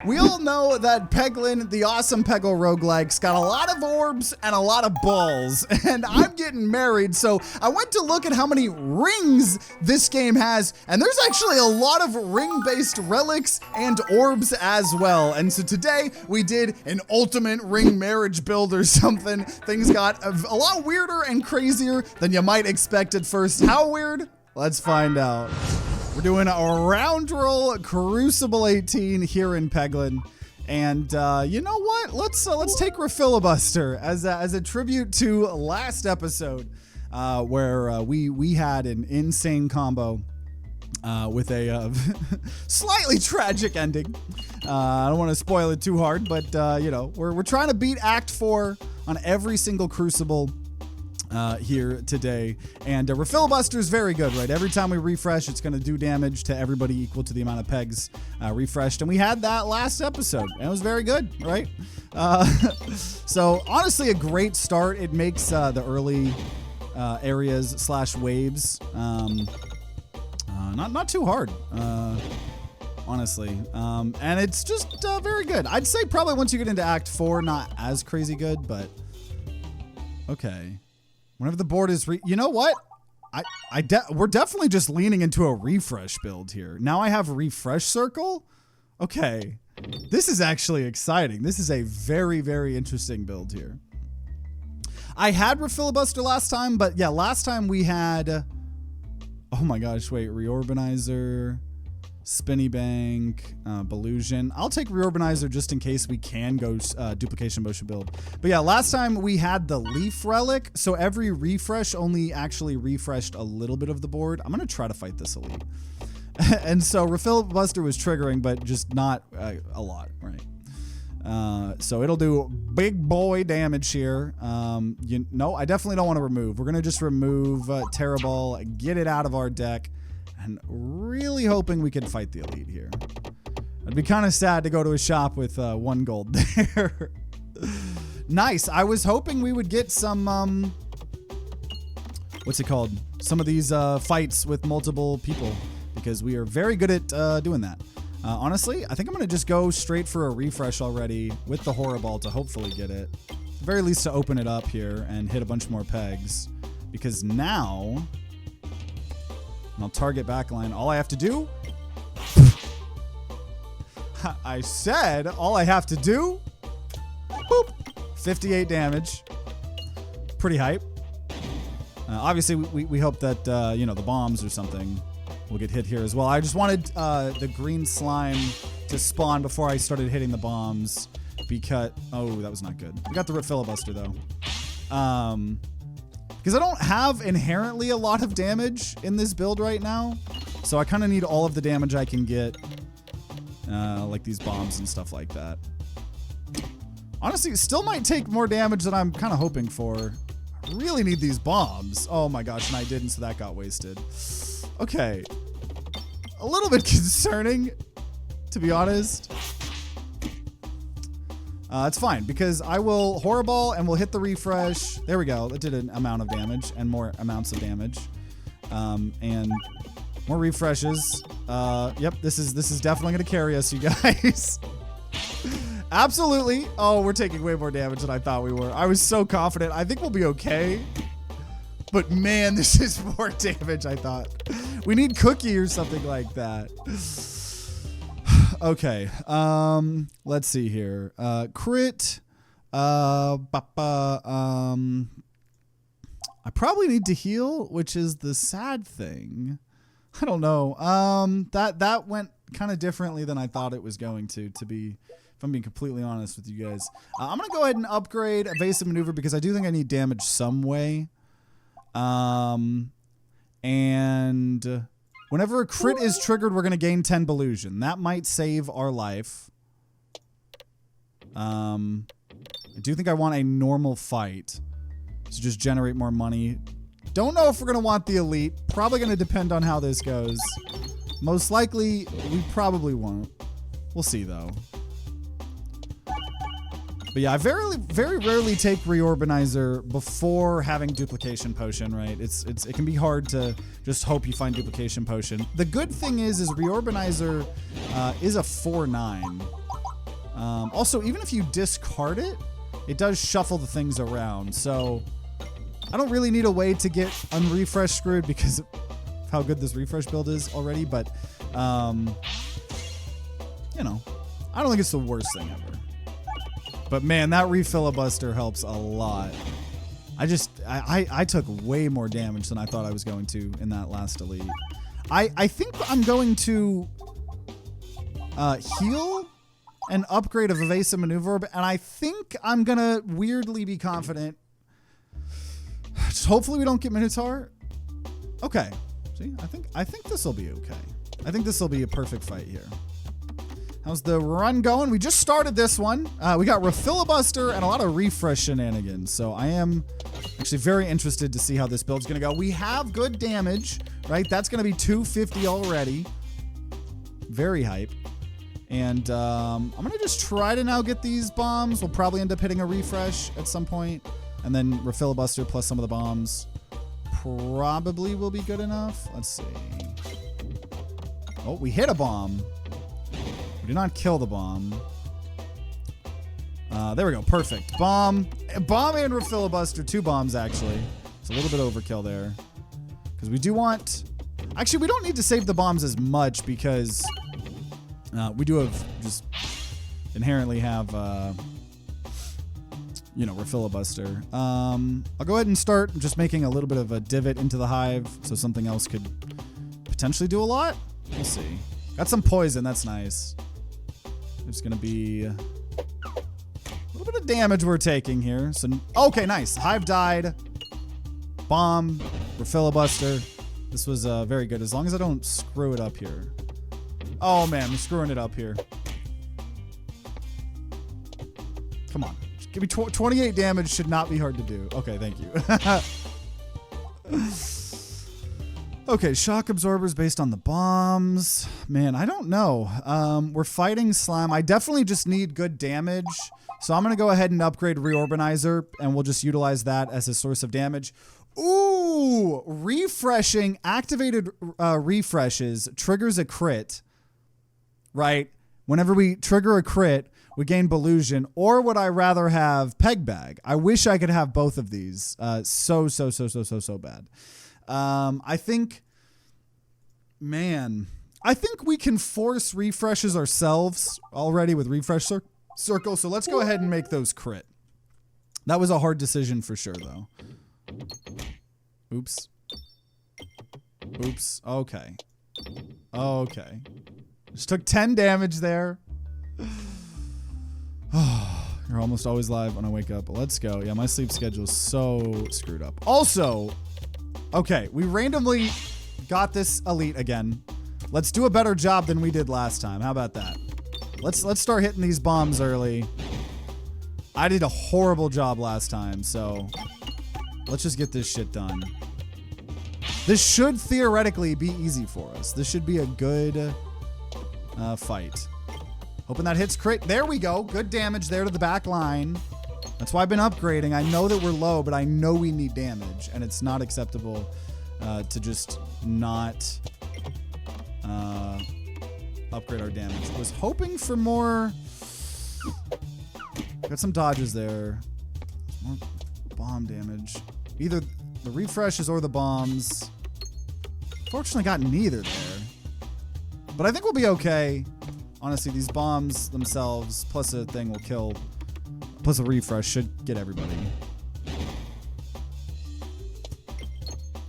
We all know that Peglin, the awesome Pachinko Roguelike's got a lot of orbs and a lot of balls, and I'm getting married, so I went to look at how many rings this game has, and there's actually a lot of ring-based relics and orbs as well. And so today we did an ultimate ring marriage build or something. Things got a lot weirder and crazier than you might expect at first. How weird? Let's find out. We're doing a round roll Crucible 18 here in Peglin, and you know what? Let's take Refilibuster as a tribute to last episode, where we had an insane combo with a slightly tragic ending. I don't want to spoil it too hard, but you know, we're trying to beat Act 4 on every single Crucible here today, and Refilibuster is very good, right? Every time we refresh, it's going to do damage to everybody equal to the amount of pegs refreshed, and we had that last episode, and it was very good, right? So honestly, a great start. It makes the early areas / waves not too hard, honestly, and it's just very good. I'd say probably once you get into Act 4, not as crazy good, but okay. Whenever the board is, you know what? We're definitely just leaning into a refresh build here. Now I have refresh circle. Okay, this is actually exciting. This is a very, very interesting build here. I had Refilibuster last time, but yeah, last time we had, oh my gosh, wait, Reorbanizer, Spinny Bank, Ballusion. I'll take Reorbanizer just in case we can go Duplication Motion build. But yeah, last time we had the Leaf Relic, so every refresh only actually refreshed a little bit of the board. I'm going to try to fight this elite. And so Refilibuster was triggering, but just not a lot, right? So it'll do big boy damage here. No, I definitely don't want to remove. We're going to just remove Terraball, get it out of our deck, and really hoping we can fight the elite here. It'd be kind of sad to go to a shop with 1 gold there. Nice. I was hoping we would get some, what's it called? Some of these fights with multiple people, because we are very good at doing that. Honestly, I think I'm going to just go straight for a refresh already with the Horror Ball to hopefully get it. At the very least to open it up here and hit a bunch more pegs, because now... and I'll target backline. All I have to do, I said all I have to do, boop, 58 damage. Pretty hype. Obviously, we hope that, you know, the bombs or something will get hit here as well. I just wanted the green slime to spawn before I started hitting the bombs because, oh, that was not good. We got the Refilibuster though. Because I don't have inherently a lot of damage in this build right now. So I kind of need all of the damage I can get. Like these bombs and stuff like that. Honestly, it still might take more damage than I'm kind of hoping for. I really need these bombs. Oh my gosh, and I didn't, so that got wasted. Okay. A little bit concerning, to be honest. It's fine, because I will Horror Ball and we'll hit the refresh. There we go. That did an amount of damage and more amounts of damage. And more refreshes. Yep, this is definitely going to carry us, you guys. Absolutely. Oh, we're taking way more damage than I thought we were. I was so confident. I think we'll be okay. But man, this is more damage, I thought. We need Cookie or something like that. Okay, let's see here. Crit. I probably need to heal, which is the sad thing. I don't know. That went kind of differently than I thought it was going to be, if I'm being completely honest with you guys. I'm going to go ahead and upgrade Evasive Maneuver because I do think I need damage some way. And whenever a crit is triggered, we're going to gain 10 Ballusion. That might save our life. I do think I want a normal fight to just generate more money. Don't know if we're going to want the elite. Probably going to depend on how this goes. Most likely, we probably won't. We'll see, though. But yeah, I very rarely take Reorbanizer before having Duplication Potion, right? It can be hard to just hope you find Duplication Potion. The good thing is Reorbanizer is a 4/9. Also, even if you discard it, it does shuffle the things around. So I don't really need a way to get unrefresh screwed because of how good this refresh build is already. But, you know, I don't think it's the worst thing ever. But man, that refilibuster helps a lot. I took way more damage than I thought I was going to in that last elite. I think I'm going to heal and upgrade of evasive maneuver, and I think I'm gonna weirdly be confident. Just hopefully we don't get Minotaur. Okay, see, I think this will be okay. I think this will be a perfect fight here. How's the run going? We just started this one. We got refilibuster and a lot of refresh shenanigans, so I am actually very interested to see how this build's gonna go. We have good damage, right? That's gonna be 250 already. Very hype. And I'm gonna just try to now get these bombs. We'll probably end up hitting a refresh at some point, and then refilibuster plus some of the bombs probably will be good enough. Let's see. Oh, we hit a bomb. We did not kill the bomb. There we go. Perfect. Bomb and refilibuster. 2 bombs, actually. It's a little bit overkill there. Because we do want... Actually, we don't need to save the bombs as much because we do have just inherently have, you know, refilibuster. I'll go ahead and start just making a little bit of a divot into the hive so something else could potentially do a lot. We'll see. Got some poison. That's nice. It's going to be a little bit of damage we're taking here. So, okay, nice. Hive died. Bomb. Refilibuster. This was very good. As long as I don't screw it up here. Oh, man. I'm screwing it up here. Come on. Just give me 28 damage. Should not be hard to do. Okay, thank you. Okay, shock absorbers based on the bombs. Man, I don't know. We're fighting slime. I definitely just need good damage. So I'm going to go ahead and upgrade Reorbanizer, and we'll just utilize that as a source of damage. Ooh, refreshing. Activated refreshes triggers a crit, right? Whenever we trigger a crit, we gain Belusion. Or would I rather have Peg Bag? I wish I could have both of these. So bad. I think, man, I think we can force refreshes ourselves already with refresh circle. So let's go ahead and make those crit. That was a hard decision for sure, though. Oops. Oops. Okay. Okay. Just took 10 damage there. You're almost always live when I wake up. Let's go. Yeah, my sleep schedule is so screwed up. Also, okay, we randomly got this elite again. Let's do a better job than we did last time. How about that? Let's start hitting these bombs early. I did a horrible job last time, so let's just get this shit done. This should theoretically be easy for us. This should be a good fight. Hoping that hits crit. There we go. Good damage there to the back line. That's why I've been upgrading. I know that we're low, but I know we need damage, and it's not acceptable to just not upgrade our damage. I was hoping for more. Got some dodges there. More bomb damage. Either the refreshes or the bombs. Fortunately, got neither there. But I think we'll be okay. Honestly, these bombs themselves, plus a thing will kill. Plus a refresh should get everybody.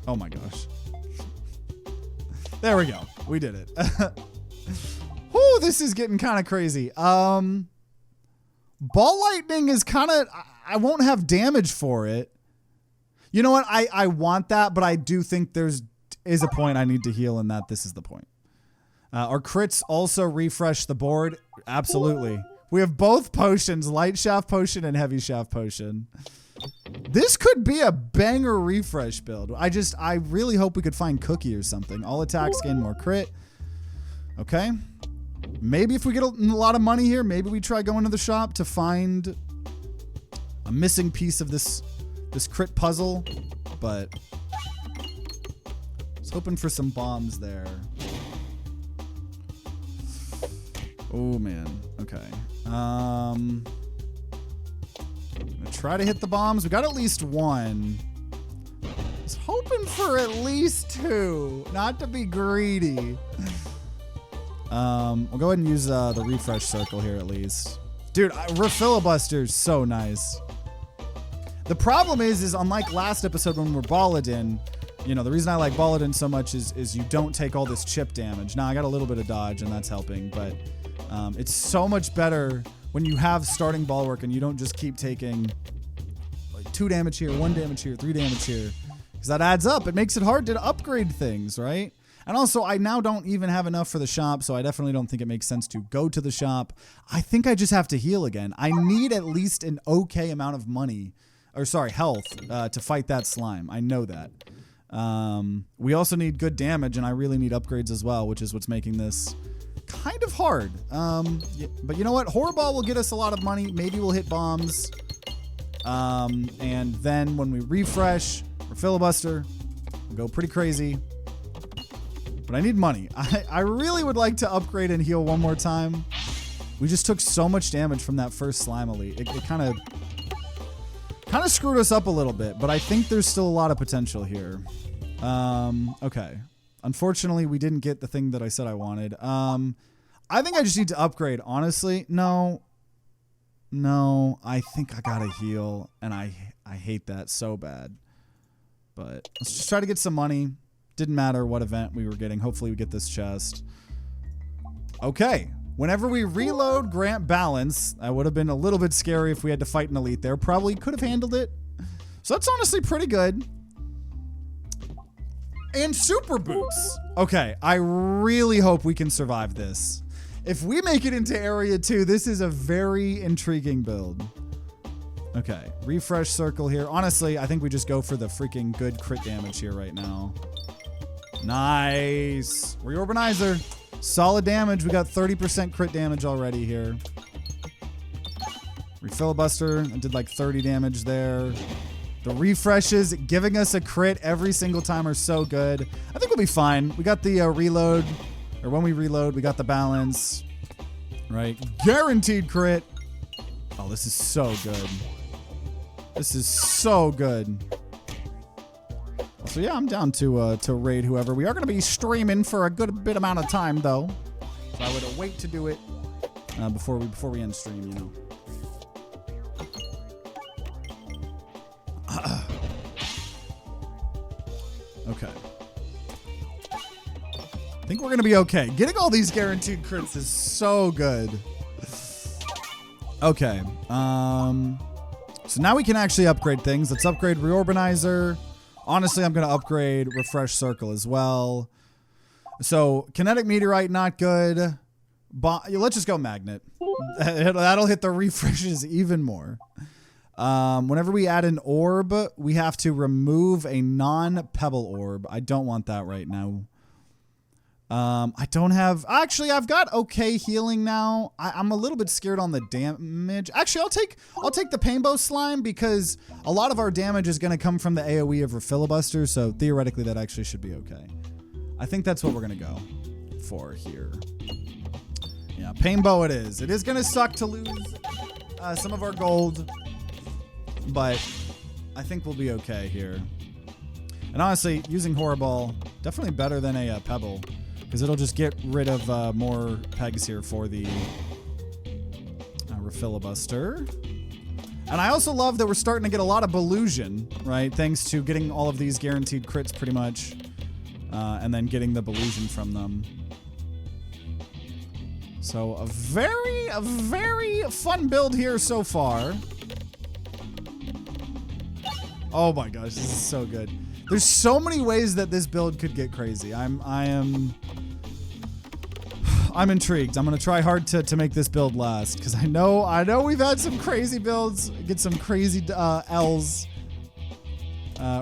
Oh my gosh. There we go. We did it. Whew, this is getting kind of crazy. Ball lightning is kind of... I won't have damage for it. You know what? I want that, but I do think is a point I need to heal, and that this is the point. Our crits also refresh the board. Absolutely. We have both potions, light shaft potion and heavy shaft potion. This could be a banger refresh build. I really hope we could find Cookie or something. All attacks gain more crit. Okay. Maybe if we get a lot of money here, maybe we try going to the shop to find a missing piece of this crit puzzle. But I was hoping for some bombs there. Oh, man. Okay. I'm gonna try to hit the bombs. We got at least one. I was hoping for at least two. Not to be greedy. We'll go ahead and use the refresh circle here at least. Dude, Refilibuster's so nice. The problem is unlike last episode when we're Balladin, you know, the reason I like Balladin so much is you don't take all this chip damage. Now, I got a little bit of dodge, and that's helping, but it's so much better when you have starting Bulwark and you don't just keep taking like 2 damage here, 1 damage here, 3 damage here, because that adds up. It makes it hard to upgrade things, right? And also, I now don't even have enough for the shop, so I definitely don't think it makes sense to go to the shop. I think I just have to heal again. I need at least an okay amount of money, or sorry, health, to fight that slime. I know that. We also need good damage, and I really need upgrades as well, which is what's making this kind of hard. But you know what? Horriball will get us a lot of money. Maybe we'll hit bombs. And then when we refresh or filibuster, we'll go pretty crazy. But I need money. I really would like to upgrade and heal one more time. We just took so much damage from that first slime elite. It kind of screwed us up a little bit, but I think there's still a lot of potential here. Okay. Unfortunately, we didn't get the thing that I said I wanted. I think I just need to upgrade, honestly. No, I think I gotta heal, and I hate that so bad. But let's just try to get some money. Didn't matter what event we were getting. Hopefully we get this chest. Okay. Whenever we reload grant balance, that would have been a little bit scary if we had to fight an elite there. Probably could have handled it. So that's honestly pretty good. And super boots. Okay, I really hope we can survive this. If we make it into area 2, this is a very intriguing build. Okay, refresh circle here. Honestly, I think we just go for the freaking good crit damage here right now. Nice. Reorbanizer. Solid damage. We got 30% crit damage already here. Refilibuster. I did like 30 damage there. The refreshes giving us a crit every single time are so good. I think we'll be fine. We got the reload. Or when we reload, we got the balance. Right? Guaranteed crit. Oh, this is so good. This is so good. So yeah, I'm down to raid whoever. We are going to be streaming for a good bit amount of time, though. So I would wait to do it before we end stream, you know. Okay. I think we're going to be okay. Getting all these guaranteed crits is so good. Okay. So now we can actually upgrade things. Let's upgrade Reorbanizer. Honestly, I'm going to upgrade Refresh Circle as well. So, Kinetic Meteorite, not good. Let's just go Magnet. That'll hit the refreshes even more. Whenever we add an orb, we have to remove a non-pebble orb. I don't want that right now. I don't have... Actually, I've got okay healing now. I'm a little bit scared on the damage. Actually, I'll take the Painbow Slime because a lot of our damage is going to come from the AoE of Refilibuster, so theoretically that actually should be okay. I think that's what we're going to go for here. Yeah, Painbow it is. It is going to suck to lose some of our gold, but I think we'll be okay here. And honestly, using Horrible, definitely better than a Pebble. Because it'll just get rid of more pegs here for the Refilibuster. And I also love that we're starting to get a lot of Belusion, right? Thanks to getting all of these guaranteed crits pretty much. And then getting the Belusion from them. So a very fun build here so far. Oh my gosh, this is so good. There's so many ways that this build could get crazy. I'm intrigued. I'm gonna try hard to make this build last because I know we've had some crazy builds, get some crazy L's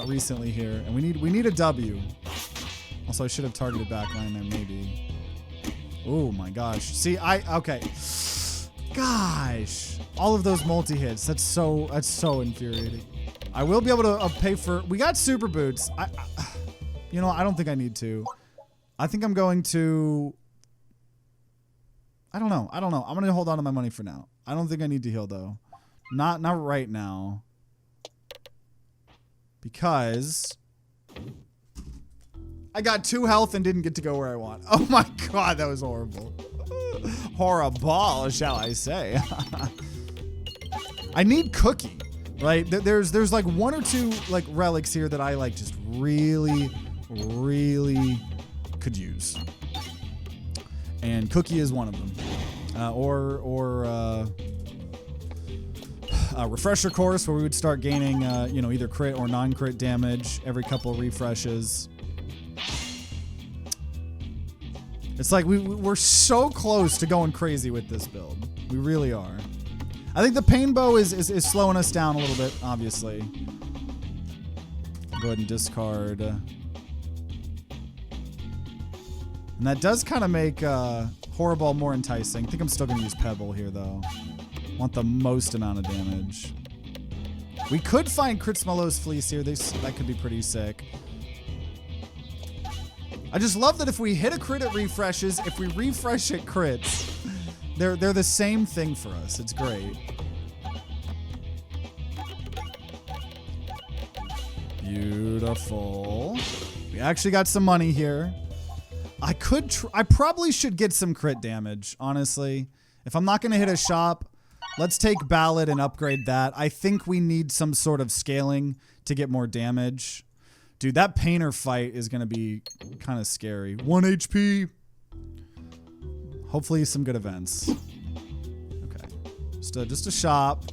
recently here, and we need a W. Also, I should have targeted backline there maybe. Oh my gosh. See, okay. Gosh, all of those multi-hits. That's so infuriating. I will be able to pay for... We got super boots. You know, I don't think I need to. I think I'm going to... I don't know. I'm going to hold on to my money for now. I don't think I need to heal, though. Not right now. Because I got 2 health and didn't get to go where I want. Oh my god, that was horrible. Horrible, shall I say. I need Cookie, right? There's like 1 or 2 like relics here that I like just really could use. And Cookie is one of them. A refresher course where we would start gaining, either crit or non-crit damage every couple of refreshes. It's like we're so close to going crazy with this build. We really are. I think the pain bow is slowing us down a little bit, obviously. Go ahead and discard. And that does kind of make Horrible more enticing. I think I'm still going to use Pebble here, though. Want the most amount of damage. We could find Kritzmalo's Fleece here. That could be pretty sick. I just love that if we hit a crit at refreshes, if we refresh at crits, they're the same thing for us. It's great. Beautiful. We actually got some money here. I probably should get some crit damage, honestly. If I'm not going to hit a shop, let's take Ballad and upgrade that. I think we need some sort of scaling to get more damage. Dude, that Painter fight is going to be kind of scary. 1 HP. Hopefully some good events. Okay. Just a shop.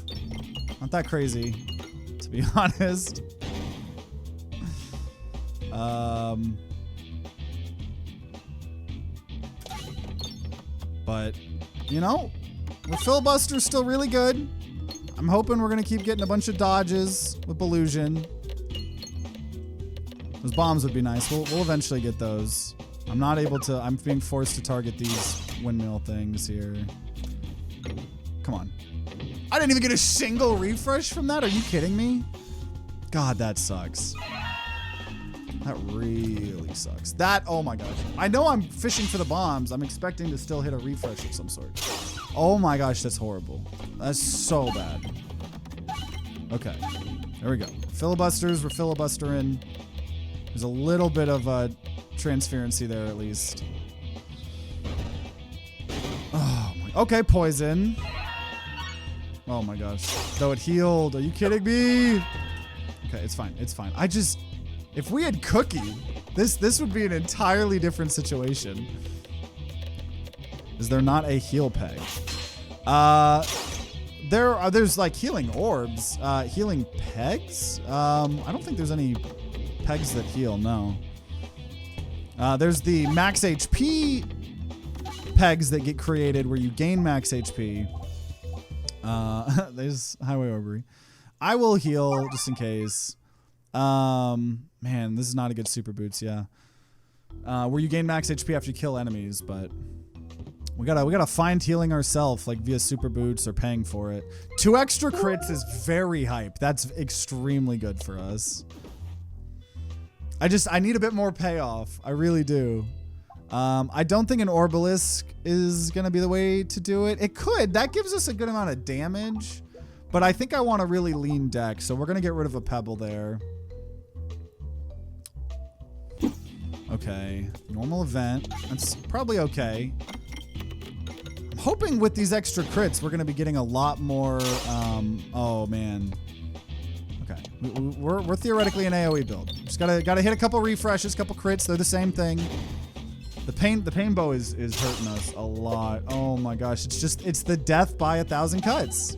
Not that crazy, to be honest. But, the filibuster's still really good. I'm hoping we're going to keep getting a bunch of dodges with Illusion. Those bombs would be nice. We'll eventually get those. I'm being forced to target these windmill things here. Come on. I didn't even get a single refresh from that. Are you kidding me? God, that sucks. That really sucks. Oh my gosh. I know I'm fishing for the bombs. I'm expecting to still hit a refresh of some sort. Oh my gosh, that's horrible. That's so bad. Okay. There we go. Filibusters, we're filibustering. There's a little bit of transparency there, at least. Oh my. Okay, poison. Oh my gosh. Though it healed. Are you kidding me? Okay, it's fine. It's fine. If we had Cookie, this would be an entirely different situation. Is there not a heal peg? There's like healing orbs, healing pegs. I don't think there's any pegs that heal. No. There's the max HP pegs that get created where you gain max HP. There's Highway Orbery. I will heal just in case. Man, this is not a good super boots, yeah. Where you gain max HP after you kill enemies, but we gotta find healing ourselves, like via super boots or paying for it. 2 extra crits is very hype. That's extremely good for us. I need a bit more payoff. I really do. I don't think an Orbalisk is gonna be the way to do it. It could. That gives us a good amount of damage, but I think I want a really lean deck, so we're gonna get rid of a Pebble there. Okay, normal event. That's probably okay. I'm hoping with these extra crits, we're going to be getting a lot more. Oh man. Okay, we're theoretically an AOE build. Just gotta hit a couple refreshes, couple crits. They're the same thing. The pain bow is hurting us a lot. Oh my gosh, it's the death by 1,000 cuts.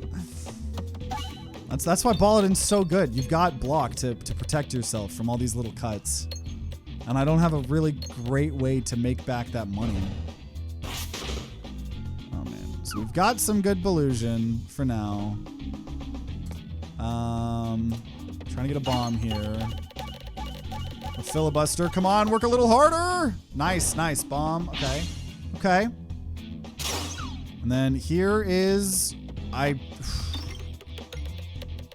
That's why Balladin's so good. You've got block to protect yourself from all these little cuts. And I don't have a really great way to make back that money. Oh man. So we've got some good Illusion for now. Trying to get a bomb here. A filibuster. Come on, work a little harder. Nice bomb. Okay. And then here is that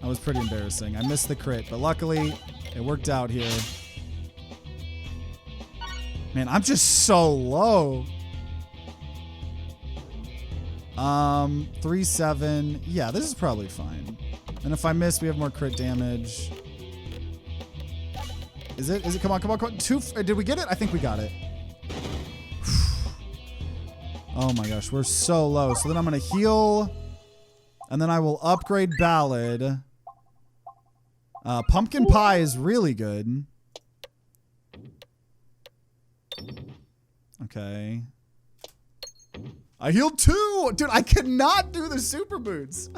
was pretty embarrassing. I missed the crit, but luckily it worked out here. Man, I'm just so low. 3, 7. Yeah, this is probably fine. And if I miss, we have more crit damage. Is it? Come on, come on, come on. Did we get it? I think we got it. Oh my gosh, we're so low. So then I'm going to heal. And then I will upgrade Ballad. Pumpkin Pie is really good. Okay. I healed 2! Dude, I cannot do the super boots.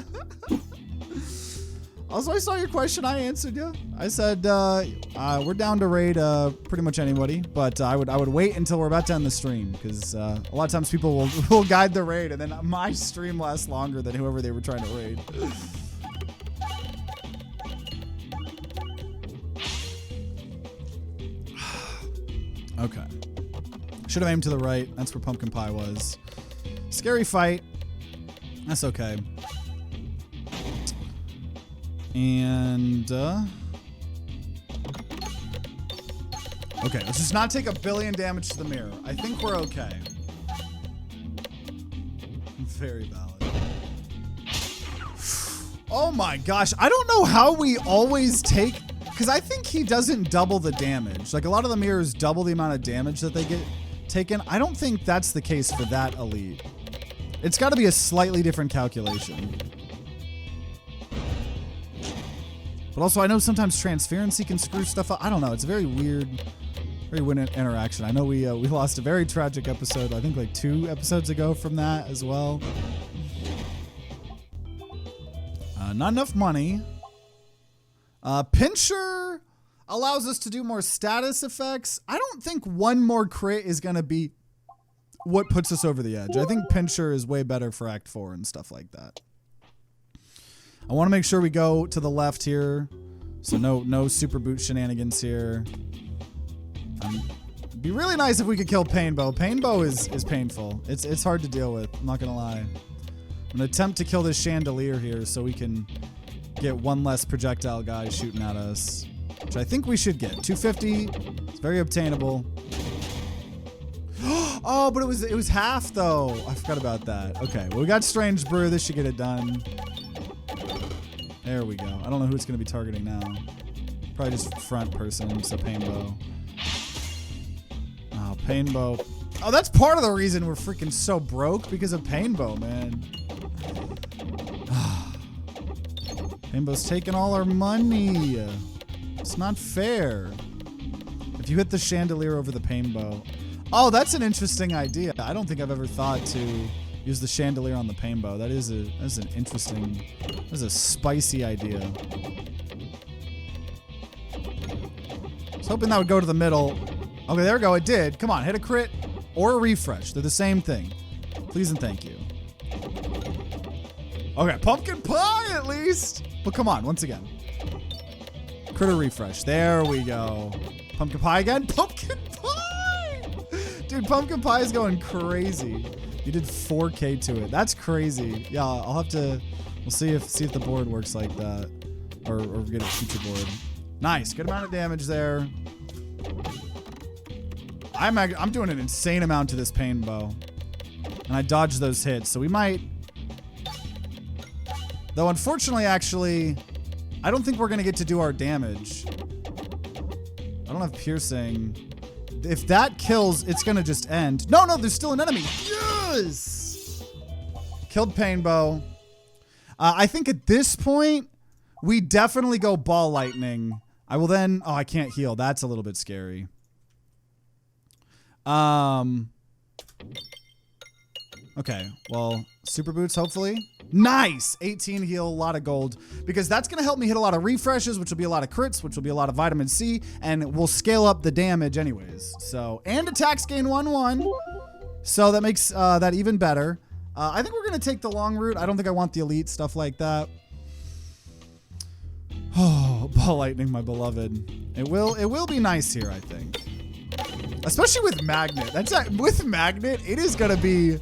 Also, I saw your question. I answered you. I said we're down to raid pretty much anybody, but I would wait until we're about to end the stream because a lot of times people will guide the raid, and then my stream lasts longer than whoever they were trying to raid. Okay. Should have aimed to the right. That's where Pumpkin Pie was. Scary fight. That's okay. And, okay, let's just not take 1 billion damage to the mirror. I think we're okay. Very valid. Oh my gosh. I don't know how we always take, because I think he doesn't double the damage. Like, a lot of the mirrors double the amount of damage that they get taken. I don't think that's the case for that elite. It's got to be a slightly different calculation. But also, I know sometimes transparency can screw stuff up. I don't know. It's a very weird interaction. I know we lost a very tragic episode, I think like 2 episodes ago from that as well. Not enough money. Pincher allows us to do more status effects. I don't think 1 more crit is going to be what puts us over the edge. I think Pincher is way better for Act 4 and stuff like that. I want to make sure we go to the left here. So no super boot shenanigans here. It'd be really nice if we could kill Painbow. Painbow is painful. It's hard to deal with. I'm not going to lie. I'm going to attempt to kill this chandelier here so we can get 1 less projectile guy shooting at us. Which I think we should get. 250. It's very obtainable. Oh, but it was half though. I forgot about that. Okay, well we got Strange Brew. This should get it done. There we go. I don't know who it's going to be targeting now. Probably just front person, so Painbow. Oh, Painbow. Oh, that's part of the reason we're freaking so broke, because of Painbow, man. Painbow's taking all our money. It's not fair. If you hit the chandelier over the Painbow. Oh, that's an interesting idea. I don't think I've ever thought to use the chandelier on the Painbow. That's an interesting, that's a spicy idea. I was hoping that would go to the middle. Okay, there we go. It did. Come on, hit a crit or a refresh. They're the same thing. Please and thank you. Okay, pumpkin pie at least. But come on, once again. Crit or refresh. There we go. Pumpkin pie again. Pumpkin pie! Dude, pumpkin pie is going crazy. You did 4K to it. That's crazy. Yeah, I'll have to. We'll see if the board works like that, or get a future board. Nice, good amount of damage there. I'm doing an insane amount to this Painbow, and I dodged those hits, so we might. Though unfortunately, actually, I don't think we're gonna get to do our damage. I don't have piercing. If that kills, it's gonna just end. No, there's still an enemy. Yes! Killed Painbow. I think at this point, we definitely go Ball Lightning. I will then... Oh, I can't heal. That's a little bit scary. Okay, well, super boots, hopefully. Nice! 18 heal, a lot of gold. Because that's going to help me hit a lot of refreshes, which will be a lot of crits, which will be a lot of vitamin C, and we'll scale up the damage anyways. So, and attacks gain 1/1. So that makes that even better. I think we're going to take the long route. I don't think I want the elite, stuff like that. Oh, Ball Lightning, my beloved. It will be nice here, I think. Especially with Magnet. With Magnet, it is going to be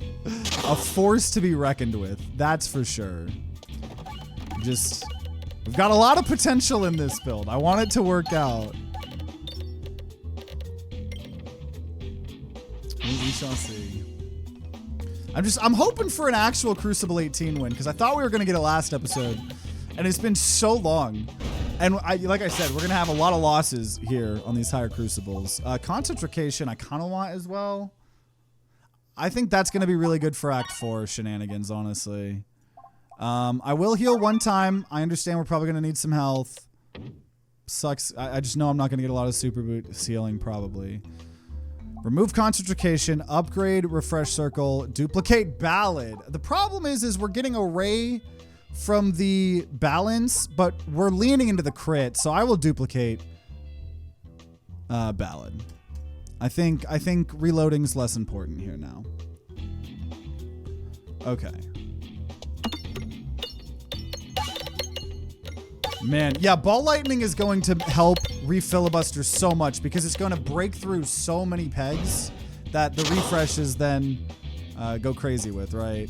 a force to be reckoned with. That's for sure. We've got a lot of potential in this build. I want it to work out. We shall see. I'm hoping for an actual Crucible 18 win because I thought we were going to get it last episode. And it's been so long. And like I said, we're going to have a lot of losses here on these higher Crucibles. Concentration I kind of want as well. I think that's going to be really good for Act 4 shenanigans, honestly. I will heal one time. I understand we're probably going to need some health. Sucks. I just know I'm not going to get a lot of super boost healing, probably. Remove concentration, upgrade refresh circle, duplicate ballad. The problem is we're getting array from the balance, but we're leaning into the crit, so I will duplicate ballad. I think reloading's less important here now. Okay. Man, yeah, Ball Lightning is going to help refilibuster so much because it's going to break through so many pegs that the refreshes then go crazy with, right?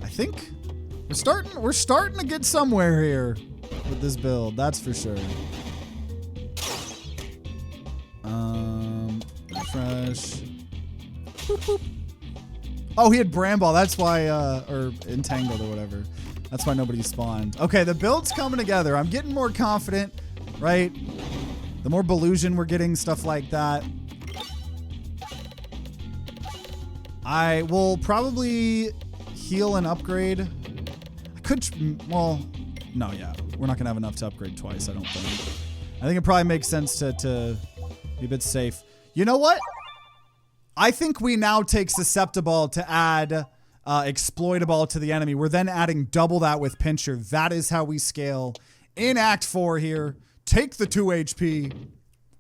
I think we're starting to get somewhere here with this build, that's for sure. Refresh. Boop, boop. Oh, he had Bramball, that's why, or Entangled or whatever. That's why nobody spawned. Okay, the build's coming together. I'm getting more confident, right? The more Belusion we're getting, stuff like that. I will probably heal and upgrade. I could, well, no, yeah. We're not going to have enough to upgrade twice, I don't think. I think it probably makes sense to be a bit safe. You know what? I think we now take Susceptible to add Exploitable to the enemy. We're then adding double that with Pincher. That is how we scale in Act 4 here. Take the 2 HP.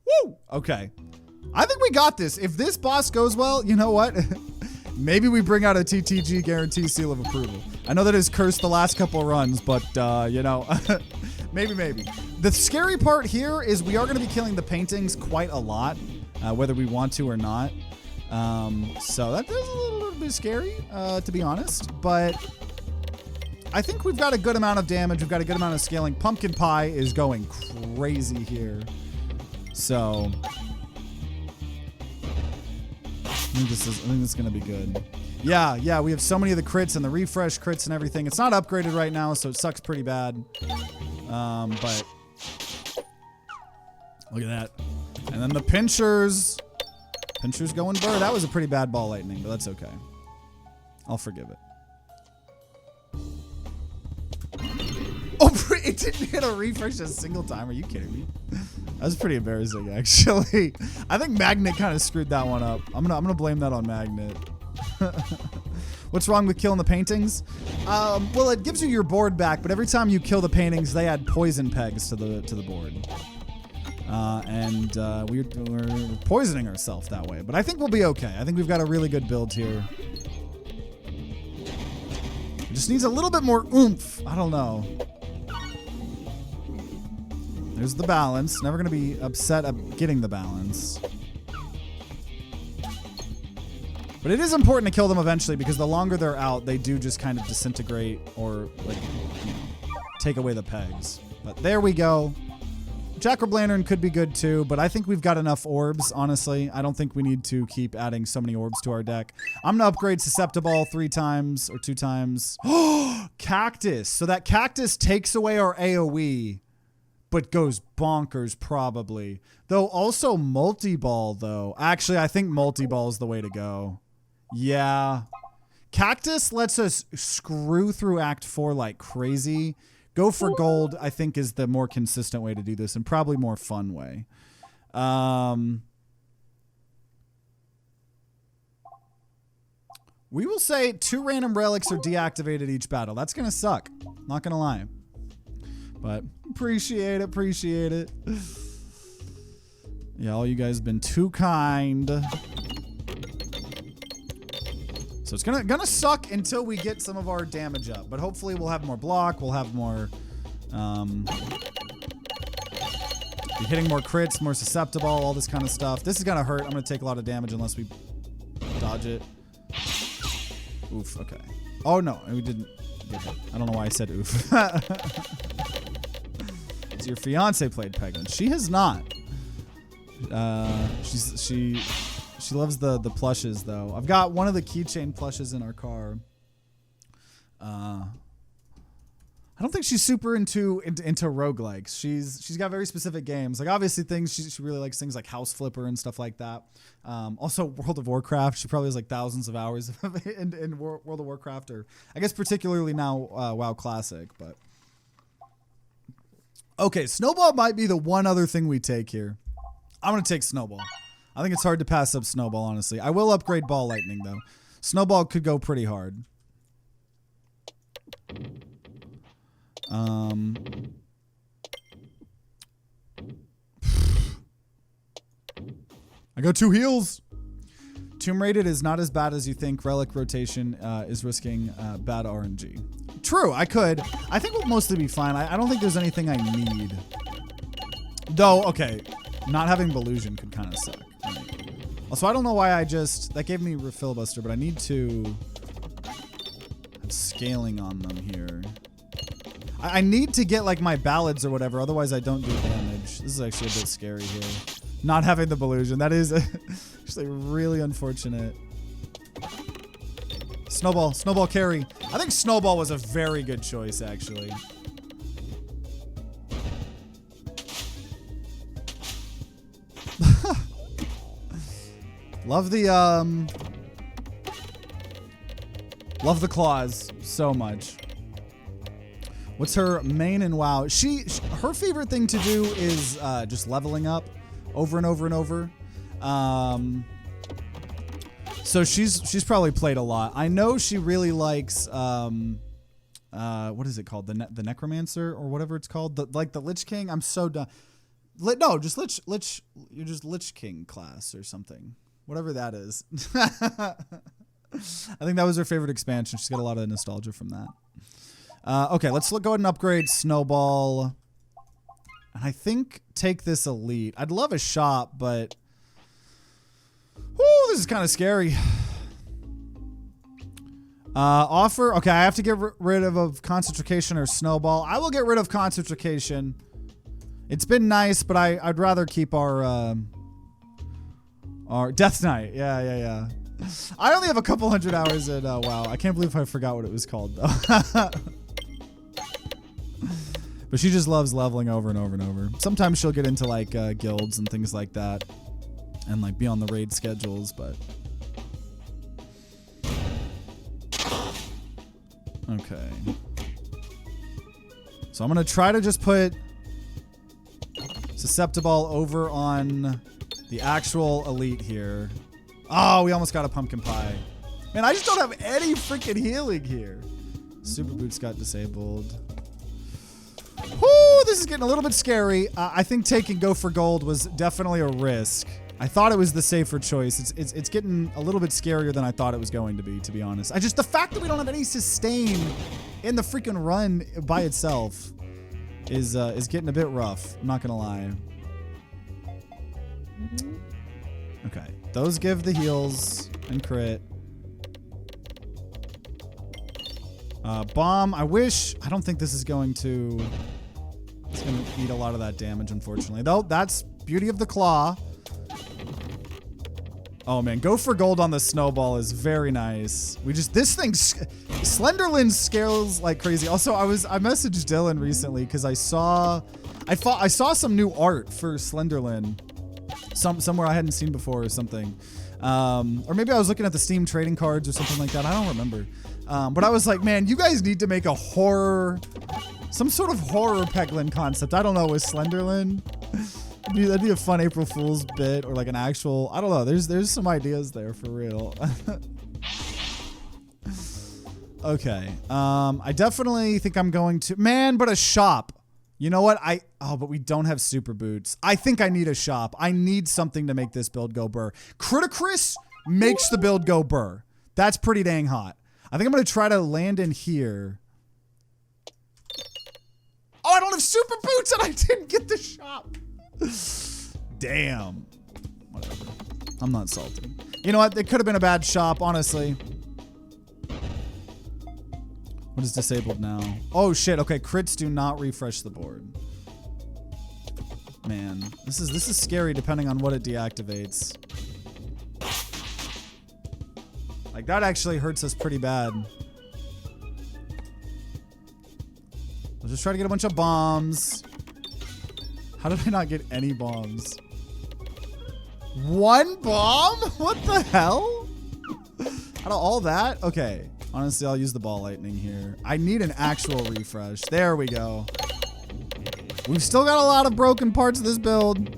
Woo! Okay. I think we got this. If this boss goes well, you know what? Maybe we bring out a TTG guarantee seal of approval. I know that is cursed the last couple of runs, but, you know, maybe. The scary part here is we are going to be killing the paintings quite a lot, whether we want to or not. So that is a little bit scary, to be honest, but I think we've got a good amount of damage. We've got a good amount of scaling. Pumpkin Pie is going crazy here. So I think this is going to be good. Yeah, we have so many of the crits and the refresh crits and everything. It's not upgraded right now, so it sucks pretty bad. But look at that. And then the Pinchers. Pincher's going burr. That was a pretty bad Ball Lightning, but that's okay. I'll forgive it. Oh, it didn't hit a refresh a single time. Are you kidding me? That was pretty embarrassing, actually. I think Magnet kind of screwed that one up. I'm gonna blame that on Magnet. What's wrong with killing the paintings? Well, it gives you your board back, but every time you kill the paintings, they add poison pegs to the board. We're poisoning ourselves that way. But I think we'll be okay. I think we've got a really good build here. It just needs a little bit more oomph. I don't know. There's the balance. Never going to be upset at getting the balance. But it is important to kill them eventually because the longer they're out, they do just kind of disintegrate or, like, you know, take away the pegs. But there we go. Jack-o'-lantern could be good too, but I think we've got enough orbs, honestly. I don't think we need to keep adding so many orbs to our deck. I'm going to upgrade Susceptible 3 times or 2 times. Cactus. So that Cactus takes away our AoE, but goes bonkers probably. Though also multi-ball, though. Actually, I think multi-ball is the way to go. Yeah. Cactus lets us screw through Act 4 like crazy. Go for gold, I think, is the more consistent way to do this and probably more fun way. We will say 2 random relics are deactivated each battle. That's going to suck. Not going to lie. But appreciate it. Yeah, all you guys have been too kind. So it's gonna suck until we get some of our damage up, but hopefully we'll have more block, we'll have more, be hitting more crits, more susceptible, all this kind of stuff. This is gonna hurt. I'm gonna take a lot of damage unless we dodge it. Oof, okay. Oh no, we didn't get hit. I don't know why I said oof. So your fiance played Peglin. She has not. She's She loves the plushes though. I've got one of the keychain plushes in our car. I don't think she's super into roguelikes. She's got very specific games. Like obviously things she really likes things like House Flipper and stuff like that. Also World of Warcraft. She probably has like thousands of hours in World of Warcraft, or I guess particularly now WoW Classic. But okay, Snowball might be the one other thing we take here. I'm gonna take Snowball. I think it's hard to pass up Snowball, honestly. I will upgrade Ball Lightning though. Snowball could go pretty hard. I go 2 heals. Tomb Raided is not as bad as you think. Relic rotation is risking bad RNG. True, I could. I think we'll mostly be fine. I don't think there's anything I need. Though, okay, not having Belusion could kind of suck. Right. Also, I don't know why that gave me Filibuster, but I need to have scaling on them here. I need to get like my ballads or whatever, otherwise I don't do damage. This is actually a bit scary here. Not having the Belusion. That is actually really unfortunate. Snowball carry. I think Snowball was a very good choice, actually. Love the claws so much. What's her main in WoW? Her favorite thing to do is just leveling up over and over and over. So she's probably played a lot. I know she really likes what is it called? The Necromancer or whatever it's called. The Lich King. I'm so done. No, just Lich. You're just Lich King class or something. Whatever that is. I think that was her favorite expansion. She's got a lot of nostalgia from that. Okay, let's go ahead and upgrade Snowball. And I think take this Elite. I'd love a shop, but whoo, this is kind of scary. Offer. Okay, I have to get rid of Concentration or Snowball. I will get rid of Concentration. It's been nice, but I'd rather keep our Death Knight. Yeah. I only have a couple hundred hours in WoW. I can't believe I forgot what it was called though. But she just loves leveling over and over and over. Sometimes she'll get into like guilds and things like that, and like be on the raid schedules. But okay, so I'm gonna try to just put Susceptible over on the actual Elite here. Oh, we almost got a Pumpkin Pie. Man, I just don't have any freaking healing here. Super Boots got disabled. Whoo, this is getting a little bit scary. I think taking Go for Gold was definitely a risk. I thought it was the safer choice. It's getting a little bit scarier than I thought it was going to be honest. The fact that we don't have any sustain in the freaking run by itself is getting a bit rough. I'm not gonna lie. Okay, those give the heals and crit. Bomb. I don't think this is going to. It's going to eat a lot of that damage, unfortunately. Though that's beauty of the claw. Oh man, Go for Gold on the Snowball is very nice. This thing, Slenderland scales like crazy. Also, I messaged Dylan recently because I saw some new art for Slenderland, somewhere I hadn't seen before or something. Or maybe I was looking at the Steam trading cards or something like that. I don't remember. But I was like, man, you guys need to make a horror, some sort of horror Peglin concept. I don't know, with Slenderland. That'd be a fun April Fool's bit, or like an actual, I don't know. There's some ideas there for real. Okay. I definitely think I'm going to, but a shop. You know what? But we don't have Super Boots. I think I need a shop. I need something to make this build go burr. Criticris makes the build go burr. That's pretty dang hot. I think I'm going to try to land in here. Oh, I don't have Super Boots and I didn't get the shop. Damn. Whatever. I'm not salty. You know what? It could have been a bad shop, honestly. What is disabled now? Oh shit. Okay, crits do not refresh the board. Man, this is scary depending on what it deactivates. Like, that actually hurts us pretty bad. Let's just try to get a bunch of bombs. How did I not get any bombs? One bomb? What the hell? Out of all that? Okay. Honestly, I'll use the ball lightning here. I need an actual refresh. There we go. We've still got a lot of broken parts of this build.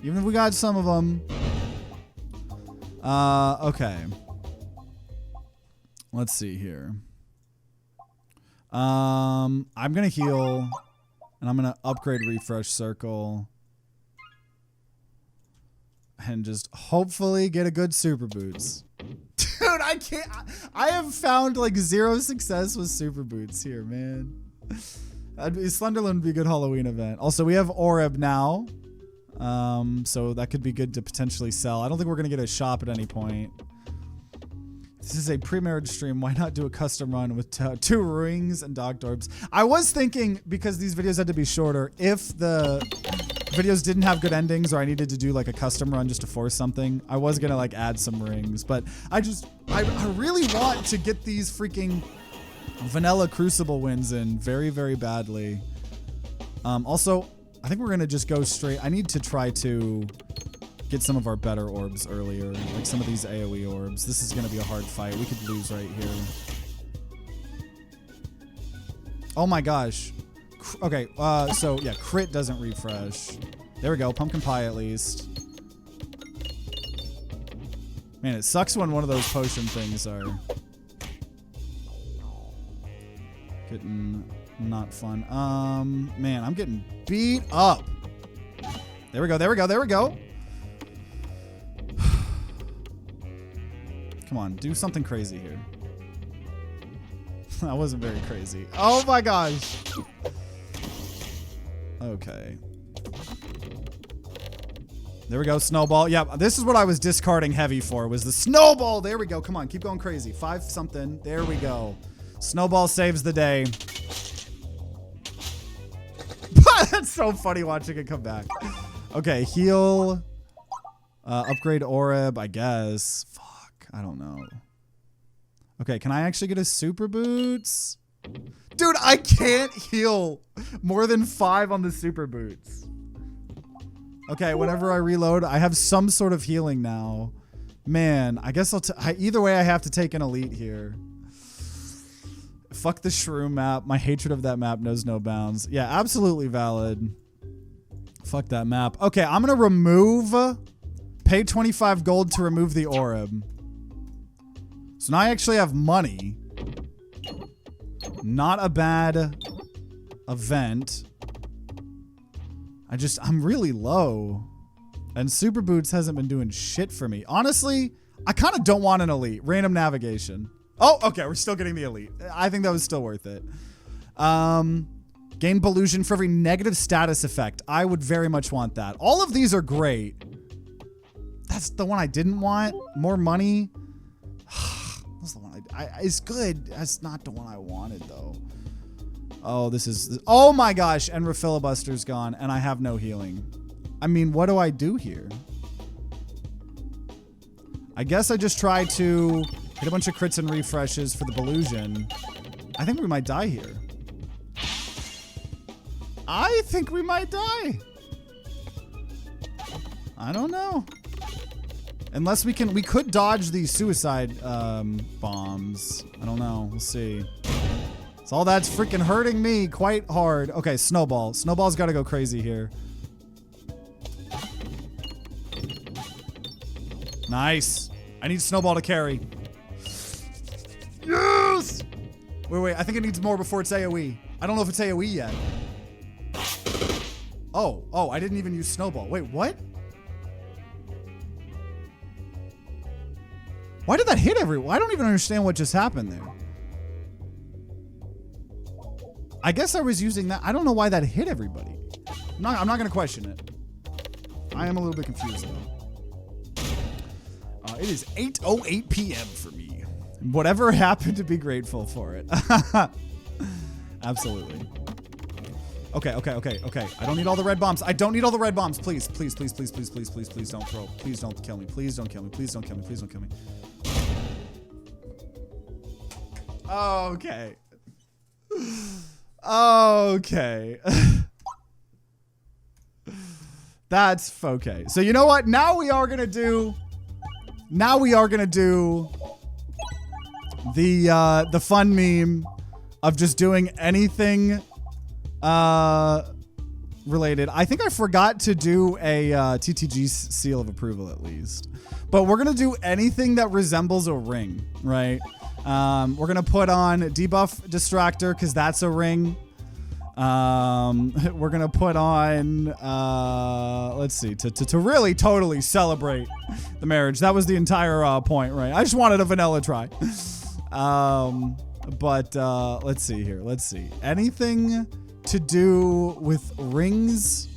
Even if we got some of them. Okay. Let's see here. I'm going to heal. And I'm going to upgrade refresh circle. And just hopefully get a good super boots. Dude, I can't. I have found like 0 success with super boots here, man. Slenderland would be a good Halloween event. Also, we have Orb now. So that could be good to potentially sell. I don't think we're going to get a shop at any point. This is a pre-marriage stream. Why not do a custom run with 2 rings and docked orbs? I was thinking, because these videos had to be shorter, if the videos didn't have good endings or I needed to do like a custom run just to force something, I was going to like add some rings. But I really want to get these freaking vanilla Crucible wins in very, very badly. Also, I think we're going to just go straight. I need to try to get some of our better orbs earlier, like some of these AoE orbs. This is going to be a hard fight. We could lose right here. Oh my gosh. Okay, so yeah, crit doesn't refresh. There we go, pumpkin pie at least. Man, it sucks when one of those potion things are getting not fun. Man, I'm getting beat up. There we go, there we go, there we go. Come on, do something crazy here. That wasn't very crazy. Oh my gosh. Okay. There we go, snowball. Yeah, this is what I was discarding heavy for, was the snowball. There we go. Come on, keep going crazy. 5 something. There we go. Snowball saves the day. That's so funny watching it come back. Okay, heal. Upgrade Orb, I guess. Fuck, I don't know. Okay, can I actually get a super boots? Dude, I can't heal more than 5 on the super boots. Okay, whenever I reload, I have some sort of healing now. Man, I guess either way I have to take an elite here. Fuck the shroom map. My hatred of that map knows no bounds. Yeah, absolutely valid. Fuck that map. Okay, I'm gonna remove, pay 25 gold to remove the orb. So now I actually have money. Not a bad event. I'm really low. And Super Boots hasn't been doing shit for me. Honestly, I kind of don't want an elite. Random navigation. Oh, okay, we're still getting the elite. I think that was still worth it. Gain Ballusion for every negative status effect. I would very much want that. All of these are great. That's the one I didn't want. More money. That's the one it's good. That's not the one I wanted, though. Oh, oh my gosh, Enra Filibuster's gone, and I have no healing. I mean, what do I do here? I guess I just try to hit a bunch of crits and refreshes for the Ballusion. I think we might die here. I think we might die. I don't know. Unless we could dodge these suicide bombs. I don't know. We'll see. So all that's freaking hurting me quite hard. Okay, Snowball. Snowball's got to go crazy here. Nice. I need Snowball to carry. Yes! Wait. I think it needs more before it's AoE. I don't know if it's AoE yet. Oh, I didn't even use Snowball. Wait, what? Why did that hit everyone? I don't even understand what just happened there. I guess I was using that. I don't know why that hit everybody. I'm not going to question it. I am a little bit confused, though. It is 8:08 p.m. for me. Whatever happened, to be grateful for it. Absolutely. Okay. I don't need all the red bombs. I don't need all the red bombs. Please don't throw. Please don't kill me. Please don't kill me. Please don't kill me. Please don't kill me. Okay. Okay. That's okay. So you know what? Now we are gonna do the fun meme of just doing anything related. I think I forgot to do a TTG seal of approval at least. But we're gonna do anything that resembles a ring, right? We're gonna put on debuff distractor because that's a ring. We're gonna put on let's see, to really totally celebrate the marriage. That was the entire point, right? I just wanted a vanilla try. But let's see here. Let's see. Anything to do with rings?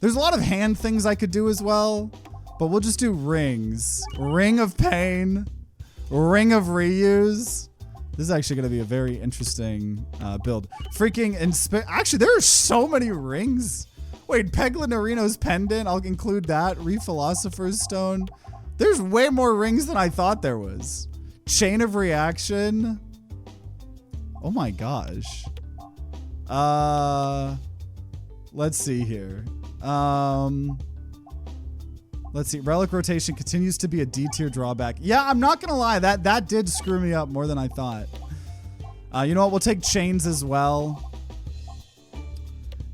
There's a lot of hand things I could do as well, but we'll just do rings. Ring of Pain, Ring of Reuse. This is actually going to be a very interesting build. Freaking actually, there are so many rings. Wait, Peglin Areno's Pendant. I'll include that. Re-Philosopher's Stone. There's way more rings than I thought there was. Chain of Reaction. Oh my gosh. Let's see here. Let's see. Relic rotation continues to be a D tier drawback. Yeah, I'm not gonna lie. That did screw me up more than I thought. You know what? We'll take chains as well.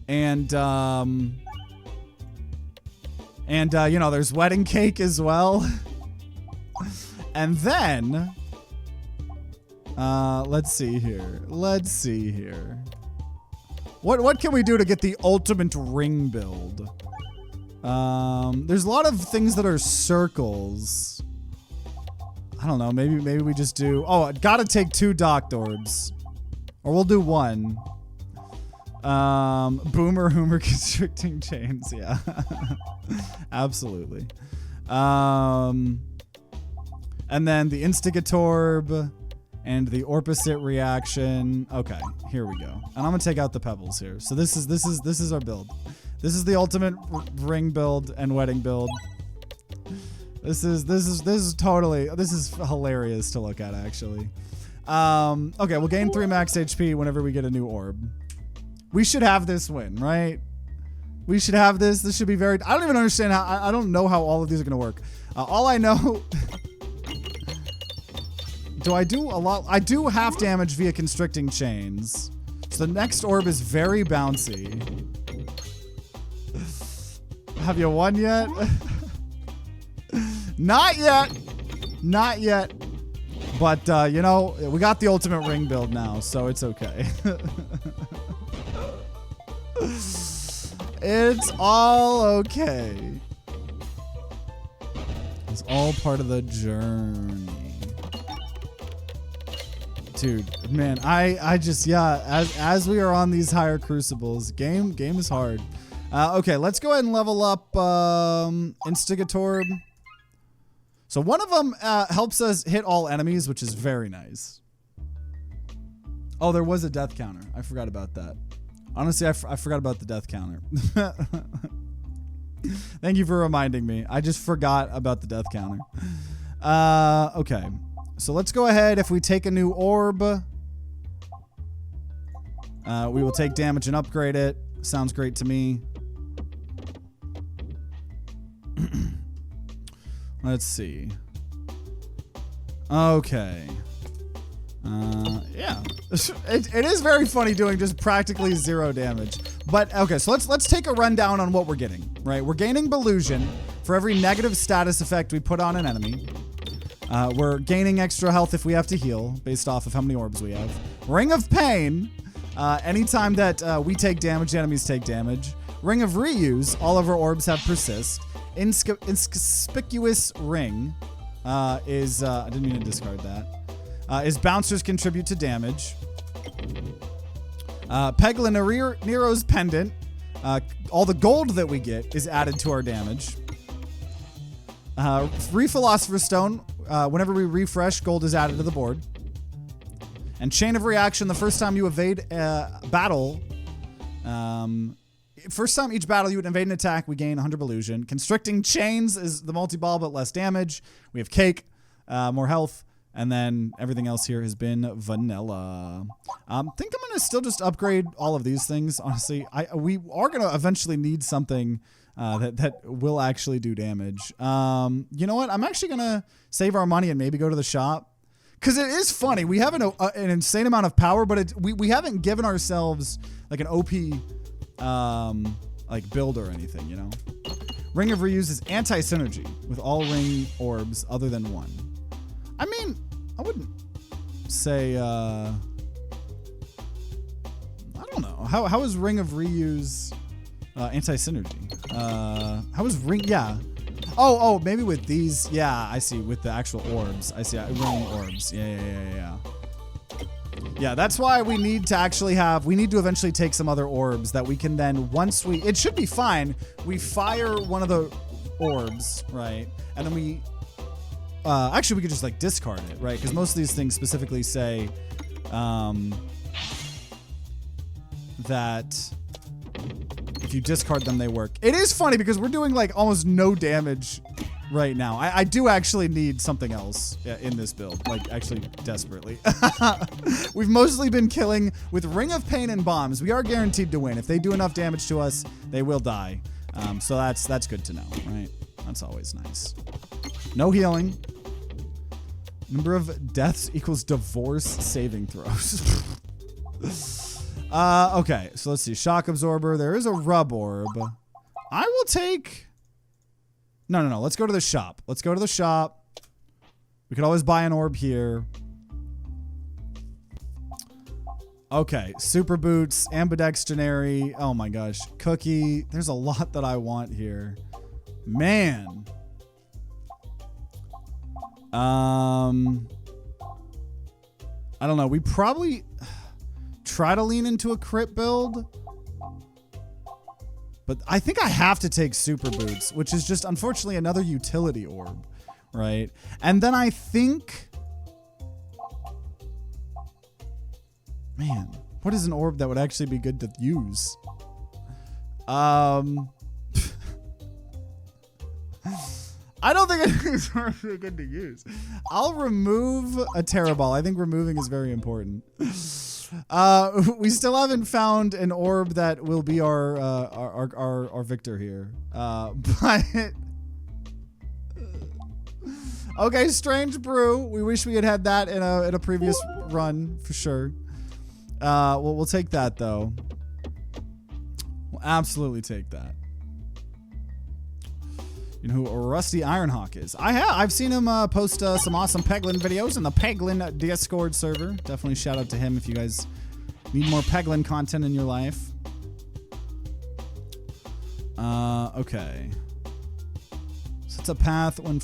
And you know, there's wedding cake as well. And then let's see here. Let's see here. What can we do to get the ultimate ring build? There's a lot of things that are circles. I don't know. Maybe we just do. Oh, I gotta take 2 docked orbs, or we'll do 1. Boomer Hoomer constricting chains. Yeah, absolutely. And then the Instigatorb and the Opposite Reaction. Okay, here we go. And I'm gonna take out the pebbles here. So this is our build. This is the ultimate ring build and wedding build. This is hilarious to look at, actually. Okay, we'll gain 3 max HP whenever we get a new orb. We should have this win, right? We should have this. This should be very. I don't even understand how. I don't know how all of these are gonna work. All I know. Do I do a lot? I do half damage via constricting chains. So the next orb is very bouncy. Have you won yet? Not yet. Not yet. But, you know, we got the ultimate ring build now, so it's okay. It's all okay. It's all part of the journey. Dude, man, I just, yeah, as we are on these higher crucibles, game is hard. Okay, let's go ahead and level up Instigatorb. So one of them helps us hit all enemies, which is very nice. Oh, there was a death counter. I forgot about that. Honestly, I forgot about the death counter. Thank you for reminding me. I just forgot about the death counter. Okay, so let's go ahead. If we take a new orb, we will take damage and upgrade it. Sounds great to me. Let's see. Okay. Yeah. It is very funny doing just practically 0 damage. But okay, so let's take a rundown on what we're getting. Right? We're gaining Ballusion for every negative status effect we put on an enemy. We're gaining extra health if we have to heal, based off of how many orbs we have. Ring of Pain. Anytime that we take damage, enemies take damage. Ring of Reuse. All of our orbs have persist. Inconspicuous Ring is, I didn't mean to discard that, is bouncers contribute to damage. Peglin Nero's Pendant, all the gold that we get is added to our damage. Re-Philosopher's Stone, whenever we refresh, gold is added to the board. And Chain of Reaction, the first time you evade battle, first time each battle you would invade an attack, we gain 100 Ballusion. Constricting Chains is the multi-ball, but less damage. We have Cake, more health. And then everything else here has been vanilla. Think I'm gonna still just upgrade all of these things. Honestly, we are gonna eventually need something that will actually do damage. You know what? I'm actually gonna save our money and maybe go to the shop. Because it is funny. We have an insane amount of power, but we haven't given ourselves like an OP like build or anything, you know? Ring of Reuse is anti-synergy with all ring orbs other than one. I mean, I wouldn't say, I don't know. How is Ring of Reuse anti-synergy? How is Ring, yeah. Oh, maybe with these, yeah, I see, with the actual orbs. I see, ring orbs, yeah. Yeah, that's why we need to actually we need to eventually take some other orbs that we can then, once it should be fine, we fire one of the orbs, right? And then we, actually we could just like discard it, right? Because most of these things specifically say that if you discard them, they work. It is funny because we're doing like almost no damage right now. I do actually need something else in this build, like actually desperately. We've mostly been killing with Ring of Pain and bombs. We are guaranteed to win. If they do enough damage to us, they will die. So that's good to know, right? That's always nice. No healing. Number of deaths equals divorce saving throws. Okay, so let's see. Shock Absorber. There is a Rub Orb. I will take... No. Let's go to the shop. Let's go to the shop. We could always buy an orb here. Okay, Super Boots, Ambidextrary. Oh my gosh. Cookie. There's a lot that I want here. Man. I don't know. We probably try to lean into a crit build. But I think I have to take Super Boots, which is just, unfortunately, another utility orb, right? And then I think... Man, what is an orb that would actually be good to use? I don't think it's really good to use. I'll remove a Terra Ball. I think removing is very important. We still haven't found an orb that will be our victor here. But okay, Strange Brew. We wish we had that in a previous run for sure. We'll take that though. We'll absolutely take that. You know who Rusty Ironhawk is? I've seen him post some awesome Peglin videos in the Peglin Discord server. Definitely shout out to him if you guys need more Peglin content in your life. Okay. So it's a path when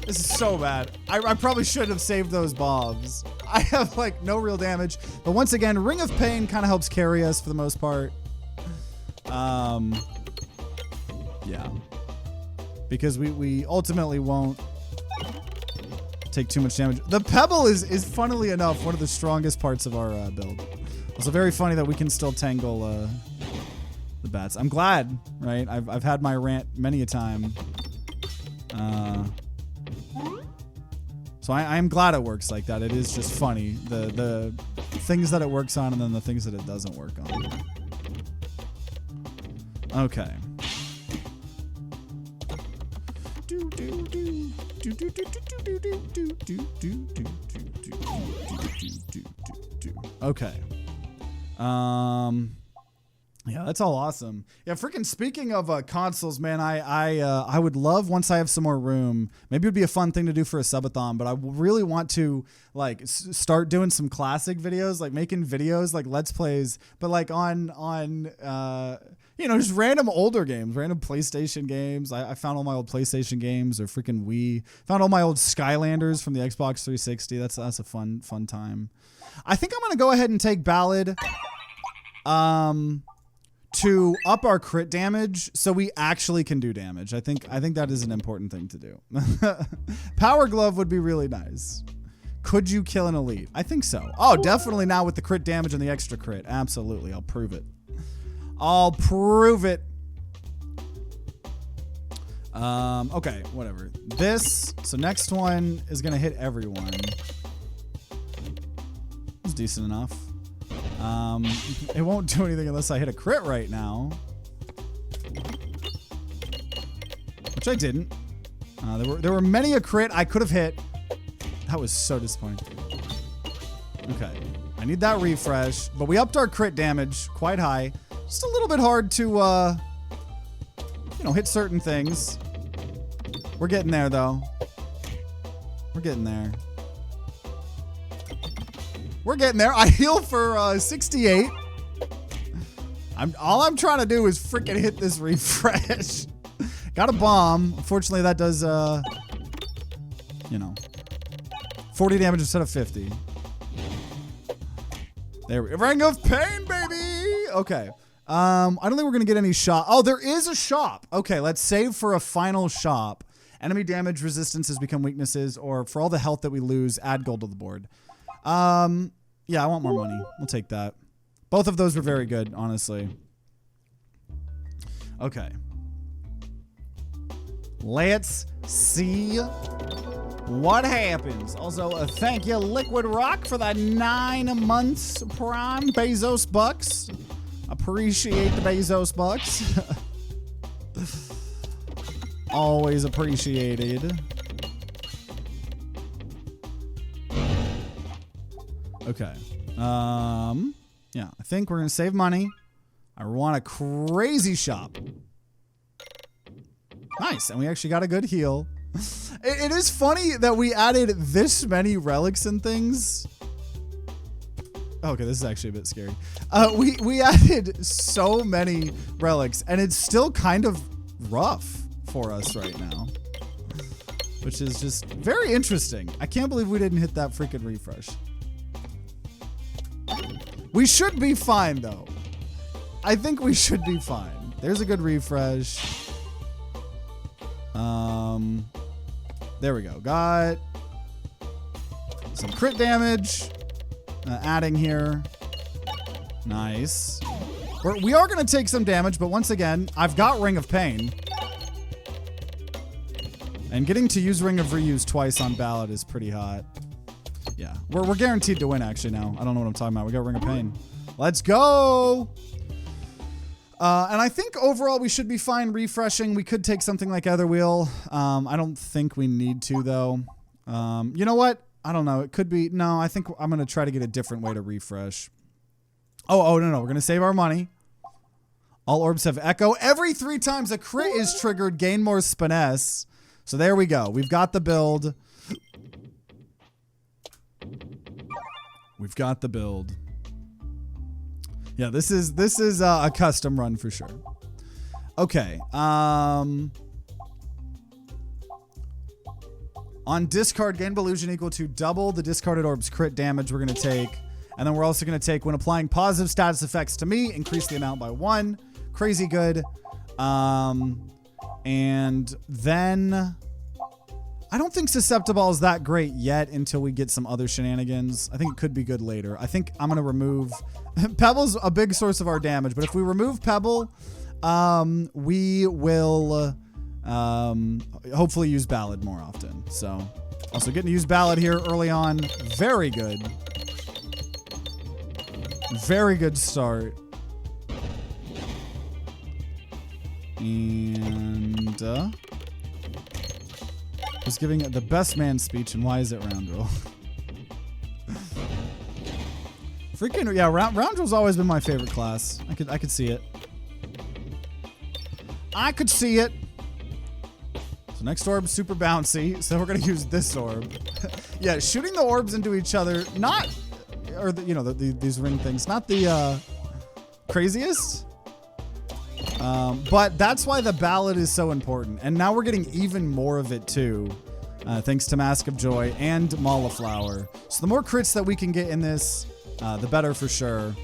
this is so bad. I probably should have saved those bombs. I have like no real damage, but once again, Ring of Pain kind of helps carry us for the most part. Yeah, because we ultimately won't take too much damage. The Pebble is funnily enough one of the strongest parts of our build. It's very funny that we can still tangle the bats. I'm glad, right? I've had my rant many a time. So I am glad it works like that. It is just funny the things that it works on and then the things that it doesn't work on. Okay. Okay. Yeah, that's all awesome. Yeah, freaking speaking of consoles, man, I would love, once I have some more room, maybe it would be a fun thing to do for a subathon, but I really want to like start doing some classic videos, like making videos like Let's Plays, but like on you know, just random older games, random PlayStation games. I found all my old PlayStation games or freaking Wii. Found all my old Skylanders from the Xbox 360. That's a fun time. I think I'm gonna go ahead and take Ballad to up our crit damage so we actually can do damage. I think that is an important thing to do. Power Glove would be really nice. Could you kill an elite? I think so. Oh, definitely now with the crit damage and the extra crit. Absolutely. I'll prove it. I'll prove it. Okay, whatever. So next one is gonna hit everyone. It's decent enough. It won't do anything unless I hit a crit right now. Which I didn't. There were many a crit I could have hit. That was so disappointing. Okay. I need that refresh, but we upped our crit damage quite high. Just a little bit hard to, hit certain things. We're getting there, though. We're getting there. We're getting there. I heal for 68. All I'm trying to do is freaking hit this refresh. Got a bomb. Unfortunately, that does, 40 damage instead of 50. There we go. Ring of Pain, baby! Okay. I don't think we're going to get any shop. Oh, there is a shop. Okay, let's save for a final shop. Enemy damage resistances become weaknesses, or for all the health that we lose, add gold to the board. Yeah, I want more money. We'll take that. Both of those were very good, honestly. Okay. Let's see what happens. Also, thank you, Liquid Rock, for that 9 months Prime Bezos bucks. Appreciate the Bezos bucks. Always appreciated. Okay. Yeah, I think we're gonna save money. I want a crazy shop. Nice, and we actually got a good heal. It is funny that we added this many relics and things. Okay, this is actually a bit scary. We added so many relics, and it's still kind of rough for us right now, which is just very interesting. I can't believe we didn't hit that freaking refresh. We should be fine, though. I think we should be fine. There's a good refresh. There we go. Got some crit damage. Adding here. Nice. We are going to take some damage, but once again, I've got Ring of Pain. And getting to use Ring of Reuse twice on Ballad is pretty hot. Yeah. We're guaranteed to win, actually, now. I don't know what I'm talking about. We got Ring of Pain. Let's go! And I think overall we should be fine refreshing. We could take something like Etherwheel. I don't think we need to, though. You know what? I don't know. It could be. No, I think I'm going to try to get a different way to refresh. Oh, no. We're going to save our money. All orbs have echo. Every 3 times a crit is triggered, gain more spiness. So there we go. We've got the build. We've got the build. Yeah, this is a custom run for sure. Okay. On discard, gain illusion equal to double the discarded orb's crit damage we're going to take. And then we're also going to take, when applying positive status effects to me, increase the amount by 1. Crazy good. And then I don't think Susceptible is that great yet until we get some other shenanigans. I think it could be good later. I think I'm going to remove... Pebble's a big source of our damage, but if we remove Pebble, we will hopefully use Ballad more often. So, also getting to use Ballad here early on. Very good. Very good start. And was giving it the best man speech, and why is it Roundrill? Freaking yeah, Roundrill's always been my favorite class. I could see it. I could see it. So next orb super bouncy, so we're gonna use this orb. Yeah, shooting the orbs into each other, not, or these ring things, not the craziest. But that's why the Ballad is so important. And now we're getting even more of it too, thanks to Mask of Joy and Mauliflower. So the more crits that we can get in this, the better for sure.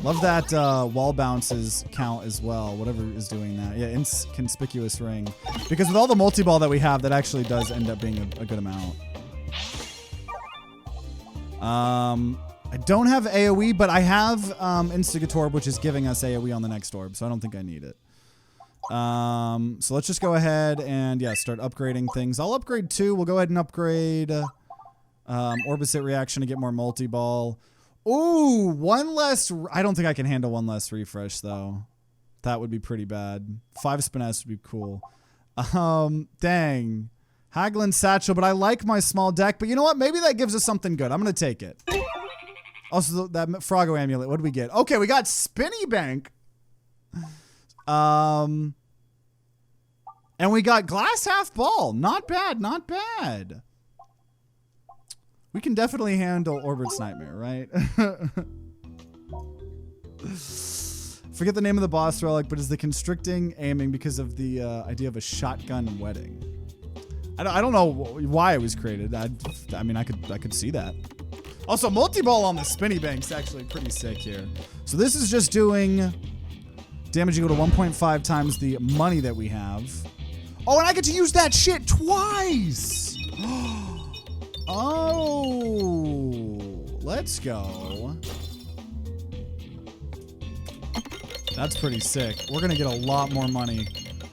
Love that wall bounces count as well, whatever is doing that. Yeah, inconspicuous ring. Because with all the multi-ball that we have, that actually does end up being a good amount. I don't have AoE, but I have Instigatorb, which is giving us AoE on the next orb, so I don't think I need it. So let's just go ahead and, yeah, start upgrading things. I'll upgrade 2. We'll go ahead and upgrade Orbicate Reaction to get more multi-ball. Ooh, 1 less. I don't think I can handle 1 less refresh, though. That would be pretty bad. 5 Spiness would be cool. Dang. Haglin Satchel, but I like my small deck. But you know what? Maybe that gives us something good. I'm going to take it. Also, that Froggo Amulet. What do we get? Okay, we got Spinny Bank. And we got Glass Half Ball. Not bad, not bad. We can definitely handle Orbit's Nightmare, right? Forget the name of the boss relic, but is the constricting aiming because of the idea of a shotgun wedding? I don't know why it was created. I mean, I could see that. Also, multi-ball on the Spinny Bank's actually pretty sick here. So this is just doing damage equal to 1.5 times the money that we have. Oh, and I get to use that shit twice! Oh, let's go. That's pretty sick. We're going to get a lot more money.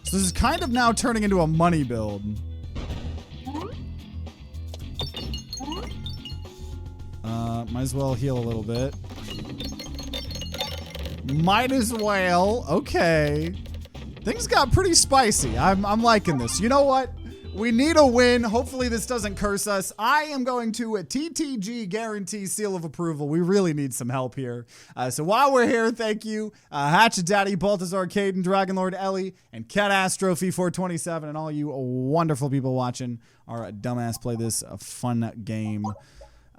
So this is kind of now turning into a money build. Might as well heal a little bit. Might as well. Okay. Things got pretty spicy. I'm liking this. You know what? We need a win. Hopefully this doesn't curse us. I am going to a TTG guarantee seal of approval. We really need some help here. So while we're here, thank you, HatchetDaddy, Baltazár, Kaiden, DragonLord, Ellie, and Cat Astro, Fee427, and all you wonderful people watching our dumbass play this fun game.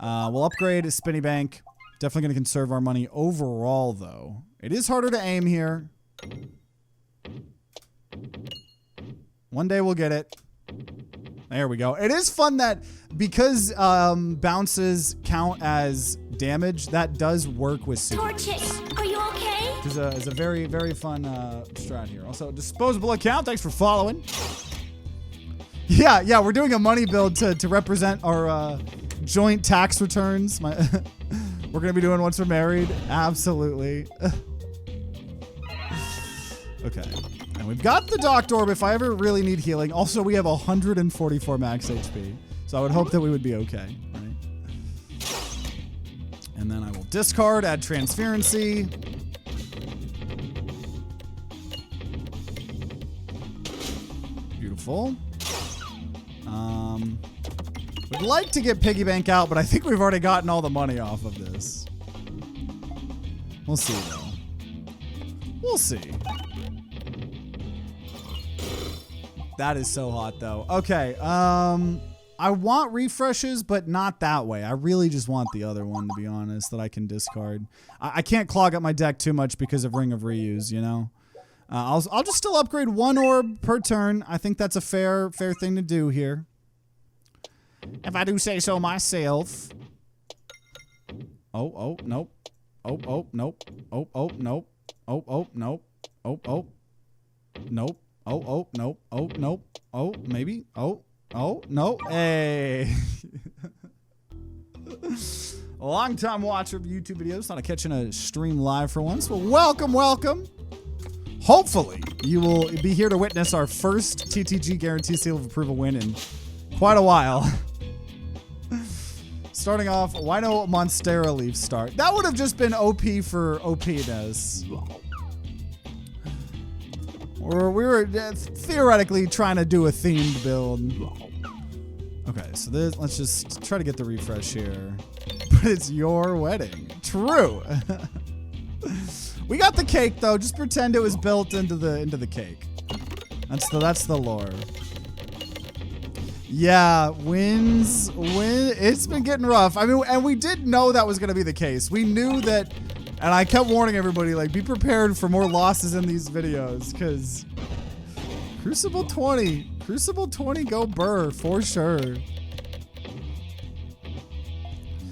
We'll upgrade a Spinny Bank. Definitely going to conserve our money overall, though. It is harder to aim here. One day we'll get it. There we go. It is fun that because bounces count as damage, that does work with super. Torches, are you okay? It's a very, very fun strat here. Also, disposable account. Thanks for following. Yeah, we're doing a money build to represent our joint tax returns. We're going to be doing once we're married. Absolutely. Okay. And we've got the Docked Orb if I ever really need healing. Also, we have 144 max HP. So I would hope that we would be okay, right? And then I will discard, add Transferency. Beautiful. Would like to get Piggy Bank out, but I think we've already gotten all the money off of this. We'll see, though. We'll see. That is so hot, though. Okay, I want refreshes, but not that way. I really just want the other one, to be honest, that I can discard. I can't clog up my deck too much because of Ring of Reuse, you know? I'll just still upgrade 1 orb per turn. I think that's a fair thing to do here. If I do say so myself. Oh, nope. Oh, nope. Oh, nope. Oh, nope. Oh, nope. Oh, nope. Oh, nope. Oh, maybe. Oh, no. Hey. A long-time watcher of YouTube videos. Thought of catching a stream live for once. Well, welcome. Hopefully, you will be here to witness our first TTG Guarantee Seal of Approval win in quite a while. Starting off, why no Monstera Leaf start? That would have just been OP for OP-ness. We were theoretically trying to do a themed build. Okay, so let's just try to get the refresh here. But it's your wedding. True. We got the cake though. Just pretend it was built into the cake. That's the lore. Yeah, wins. It's been getting rough. I mean, and we did know that was going to be the case. We knew that, and I kept warning everybody, like, be prepared for more losses in these videos, because Crucible 20, go burr, for sure.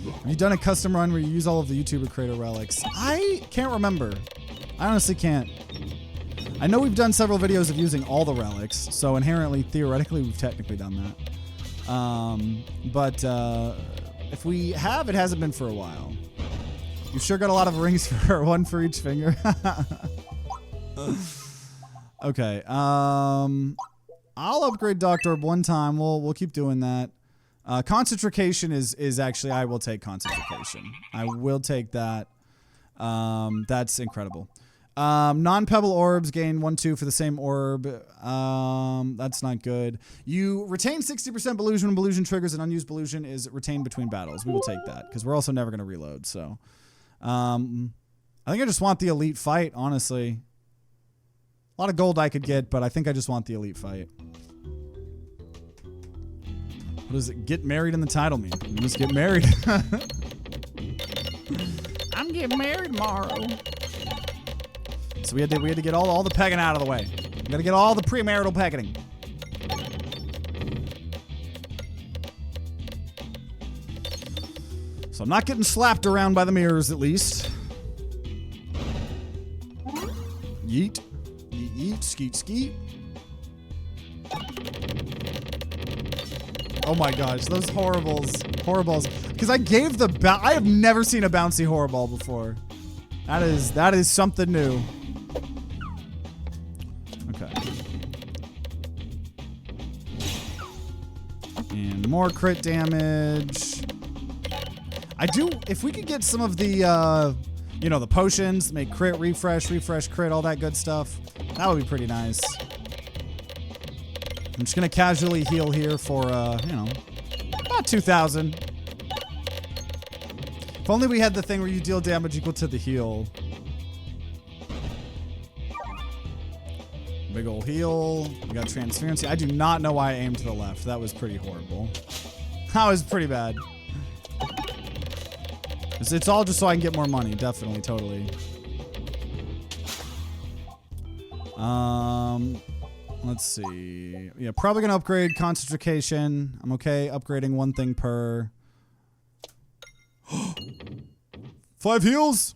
Have you done a custom run where you use all of the YouTuber creator relics? I can't remember. I honestly can't. I know we've done several videos of using all the relics, so inherently, theoretically, we've technically done that. But if we have, it hasn't been for a while. You've sure got a lot of rings for one for each finger. Okay. I'll upgrade Doctor Orb one time. We'll keep doing that. Concentration is actually, I will take concentration. I will take that. That's incredible. Non-pebble orbs gain 1/2 for the same orb. That's not good. You retain 60% Belusion when Belusion triggers, and unused Belusion is retained between battles. We will take that because we're also never going to reload. So, I think I just want the elite fight, honestly. A lot of gold I could get, but I think I just want the elite fight. What does it? Get married in the title mean? You just get married. I'm getting married tomorrow. So we had to get all the pegging out of the way. We got to get all the premarital pegging. So I'm not getting slapped around by the mirrors, at least. Yeet. Yeet, yeet. Skeet, skeet. Oh my gosh, those horribles. Because I gave I have never seen a bouncy horrible before. That is something new. Okay. And more crit damage. If we could get some of the, the potions, make crit, refresh, crit, all that good stuff, that would be pretty nice. I'm just going to casually heal here for, about 2,000. If only we had the thing where you deal damage equal to the heal. Big ol' heal. We got transparency. I do not know why I aimed to the left. That was pretty horrible. That was pretty bad. It's all just so I can get more money. Definitely, totally. Let's see. Yeah, probably gonna upgrade concentration. I'm okay upgrading one thing per. 5 heals.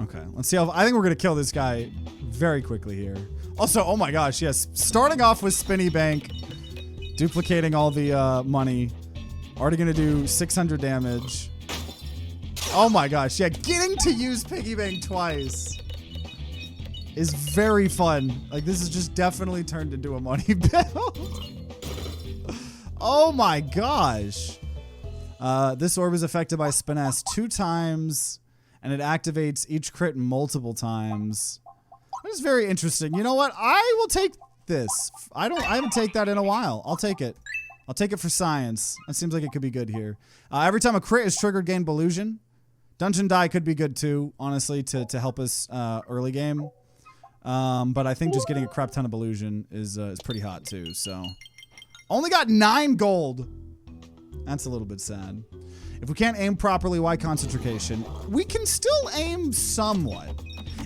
Okay, let's see how. I think we're gonna kill this guy very quickly here. Also, oh my gosh, yes. Starting off with Spinny Bank, duplicating all the money. Already gonna do 600 damage. Oh my gosh, yeah, getting to use Piggy Bank twice is very fun. Like, this is just definitely turned into a money build. Oh my gosh. This orb is affected by Spiness 2 times, and it activates each crit multiple times. That is very interesting. You know what? I will take this. I haven't taken that in a while. I'll take it. I'll take it for science. That seems like it could be good here. Every time a crit is triggered, gain Belusion. Dungeon Die could be good too, honestly, to help us early game. But I think just getting a crap ton of Belusion is pretty hot too. So, only got 9 gold. That's a little bit sad. If we can't aim properly, why concentration? We can still aim somewhat.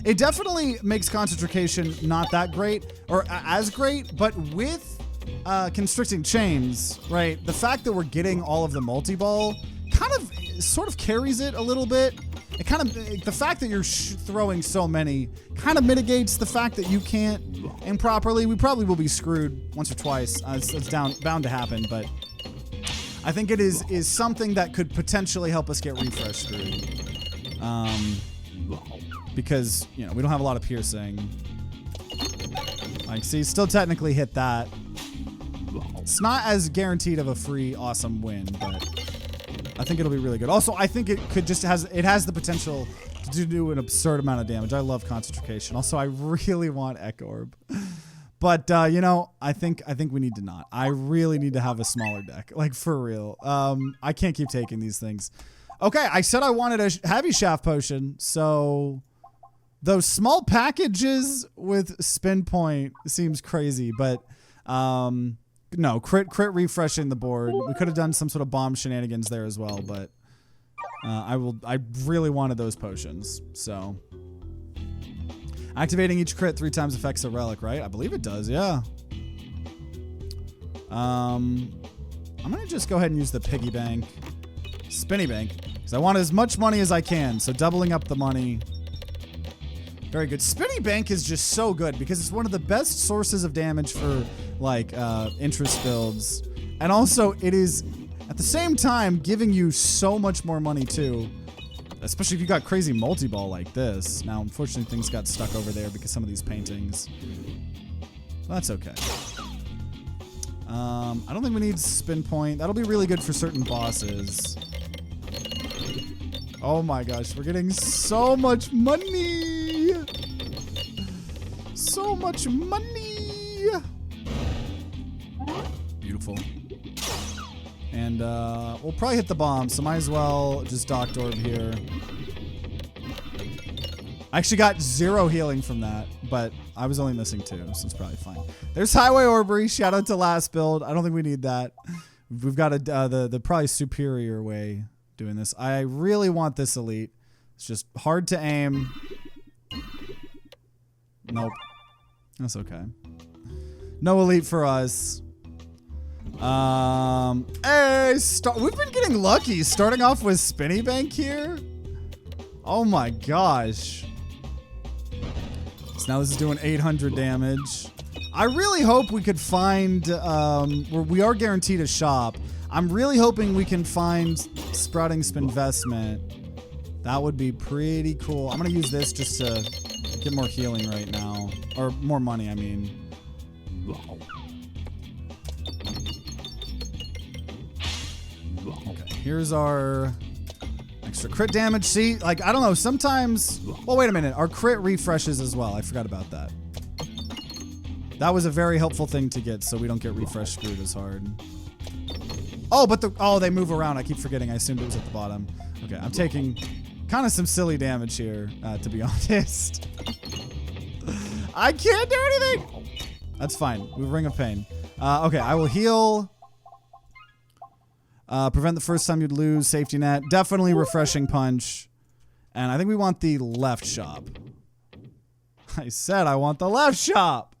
It definitely makes concentration not that great, or as great, but with constricting chains, right? The fact that we're getting all of the multi-ball kind of sort of carries it a little bit. It kind of, the fact that you're throwing so many kind of mitigates the fact that you can't aim properly. We probably will be screwed once or twice. It's bound to happen, but I think it is something that could potentially help us get refresh screwed. Because, we don't have a lot of piercing. Like, see, still technically hit that. It's not as guaranteed of a free awesome win, but I think it'll be really good. Also, I think it could just has the potential to do an absurd amount of damage. I love concentration. Also, I really want Echo Orb. But I think we need to not. I really need to have a smaller deck. Like, for real. I can't keep taking these things. Okay, I said I wanted a heavy shaft potion, so those small packages with spin point seems crazy, but no, crit refreshing the board. We could have done some sort of bomb shenanigans there as well, but I really wanted those potions. So activating each crit 3 times affects a relic, right? I believe it does, yeah. I'm gonna just go ahead and use the piggy bank, spinny bank, because I want as much money as I can. So doubling up the money. Very good. Spinny Bank is just so good because it's one of the best sources of damage for like interest builds. And also it is at the same time giving you so much more money too. Especially if you got crazy multi-ball like this. Now, unfortunately, things got stuck over there because some of these paintings. That's okay. I don't think we need spin point. That'll be really good for certain bosses. Oh my gosh, we're getting so much money. So much money. Beautiful. And we'll probably hit the bomb, so might as well just docked orb here. I actually got 0 healing from that, but I was only missing 2, so it's probably fine. There's Highway Orbery. Shout out to last build. I don't think we need that. We've got the probably superior way doing this. I really want this elite. It's just hard to aim. Nope. That's okay. No elite for us. Hey, we've been getting lucky starting off with Spinny Bank here. Oh my gosh. So now this is doing 800 damage. I really hope we could find, we are guaranteed a shop. I'm really hoping we can find Sprouting Spinvestment. That would be pretty cool. I'm gonna use this just to get more healing right now. Or more money, I mean. Okay, here's our extra crit damage. See, like, I don't know, sometimes... Well, wait a minute. Our crit refreshes as well. I forgot about that. That was a very helpful thing to get so we don't get refresh screwed as hard. Oh, but they move around. I keep forgetting. I assumed it was at the bottom. Okay, I'm taking kind of some silly damage here, to be honest. I can't do anything! That's fine. We Ring of Pain. Okay, I will heal... prevent the first time you'd lose. Safety net. Definitely refreshing punch. And I think we want the left shop. I said I want the left shop.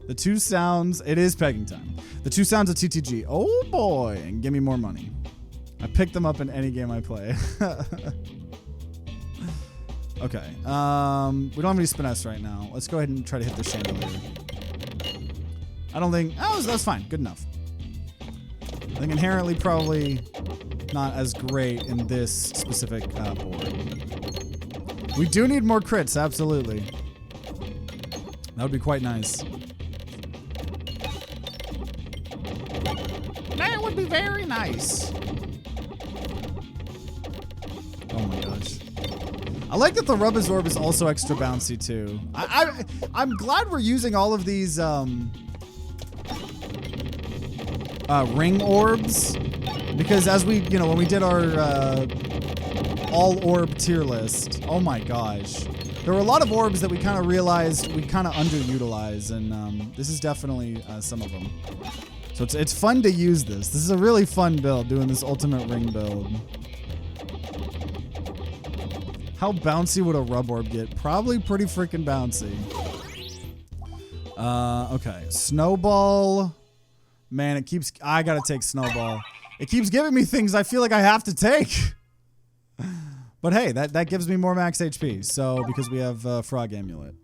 The 2 sounds. It is pegging time. The 2 sounds of TTG. Oh boy. And give me more money. I pick them up in any game I play. Okay. We don't have any Spiness right now. Let's go ahead and try to hit the chandelier. I don't think... Oh, that's fine. Good enough. I think inherently probably not as great in this specific board. We do need more crits, absolutely. That would be quite nice. That would be very nice. Oh my gosh. I like that the Rubbish Orb is also extra bouncy too. I'm glad we're using all of these ring orbs, because as we, when we did our all orb tier list, oh my gosh, there were a lot of orbs that we kind of realized we kind of underutilize, and this is definitely some of them. So it's fun to use this. This is a really fun build, doing this ultimate ring build. How bouncy would a rub orb get? Probably pretty freaking bouncy. Okay, Snowball. Man, it keeps... I gotta take Snowball. It keeps giving me things I feel like I have to take. But hey, that gives me more max HP. So, because we have Frog Amulet.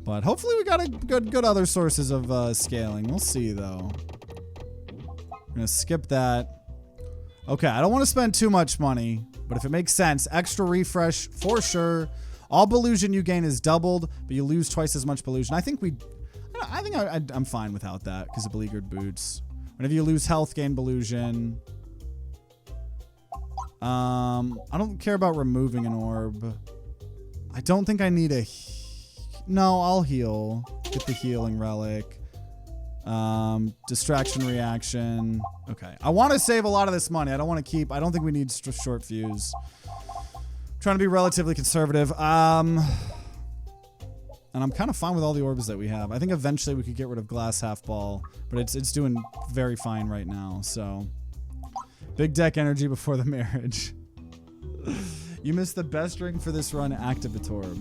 But hopefully we got a good other sources of scaling. We'll see, though. I'm gonna skip that. Okay, I don't want to spend too much money. But if it makes sense, extra refresh for sure. All Belusion you gain is doubled, but you lose twice as much Belusion. I think I'm fine without that because of Beleaguered Boots. Whenever you lose health, gain Belusion. I don't care about removing an orb. I don't think I need a... No, I'll heal. Get the healing relic. Distraction reaction. Okay. I want to save a lot of this money. I don't want to keep... I don't think we need short fuse. Trying to be relatively conservative. And I'm kind of fine with all the orbs that we have. I think eventually we could get rid of Glass Half Ball, but it's doing very fine right now, so... Big deck energy before the marriage. You missed the best ring for this run, Activator.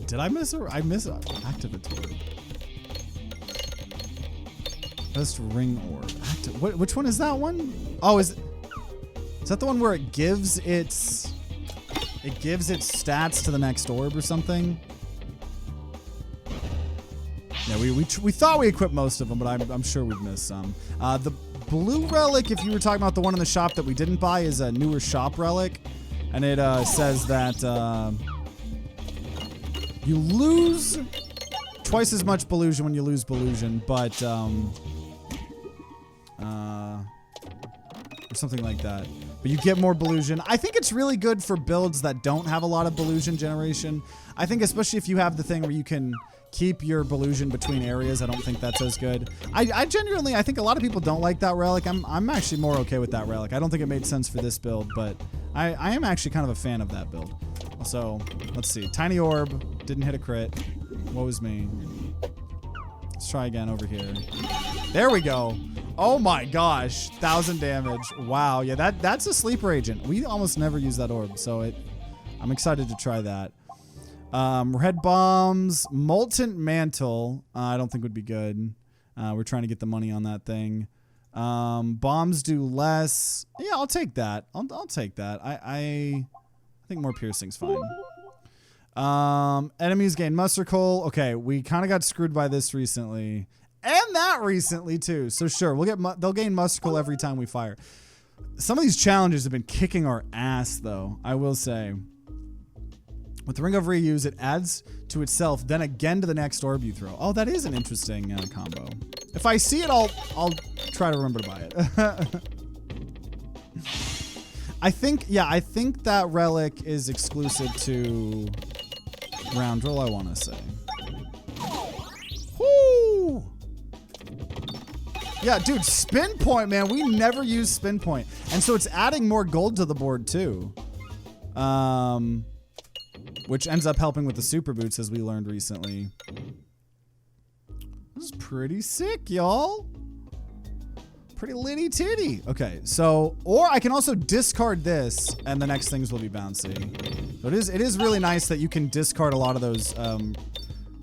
Did I miss I miss Activator. Best ring orb. Which one is that one? Oh, is that the one where it gives its stats to the next orb or something? Yeah, we thought we equipped most of them, but I'm sure we've missed some. The blue relic, if you were talking about the one in the shop that we didn't buy, is a newer shop relic. And it says that you lose twice as much Ballusion when you lose Ballusion, but or something like that. But you get more Ballusion. I think it's really good for builds that don't have a lot of Ballusion generation. I think especially if you have the thing where you can keep your Ballusion between areas, I don't think that's as good. I genuinely, I think a lot of people don't like that relic. I'm actually more okay with that relic. I don't think it made sense for this build, but I am actually kind of a fan of that build. So, let's see. Tiny Orb. Didn't hit a crit. Woe is me. Let's try again over here. There we go. Oh my gosh. 1,000 damage. Wow. Yeah, that's a sleeper agent. We almost never use that orb, so I'm excited to try that. Red bombs. Molten mantle. I don't think would be good. We're trying to get the money on that thing. Bombs do less. Yeah, I'll take that. I'll take that. I think more piercing's fine. Enemies gain muster coal. Okay, we kind of got screwed by this recently. And that recently too. So sure, they'll gain muster coal every time we fire. Some of these challenges have been kicking our ass though, I will say. With the Ring of Reuse, it adds to itself, then again to the next orb you throw. Oh, that is an interesting combo. If I see it, I'll try to remember to buy it. I think that relic is exclusive to Roundrel, I want to say. Woo! Yeah, dude, spin point, man. We never use spin point. And so it's adding more gold to the board, too. Which ends up helping with the super boots, as we learned recently. This is pretty sick, y'all. Pretty litty titty. Okay, so, or I can also discard this, and the next things will be bouncy. So it is really nice that you can discard a lot of those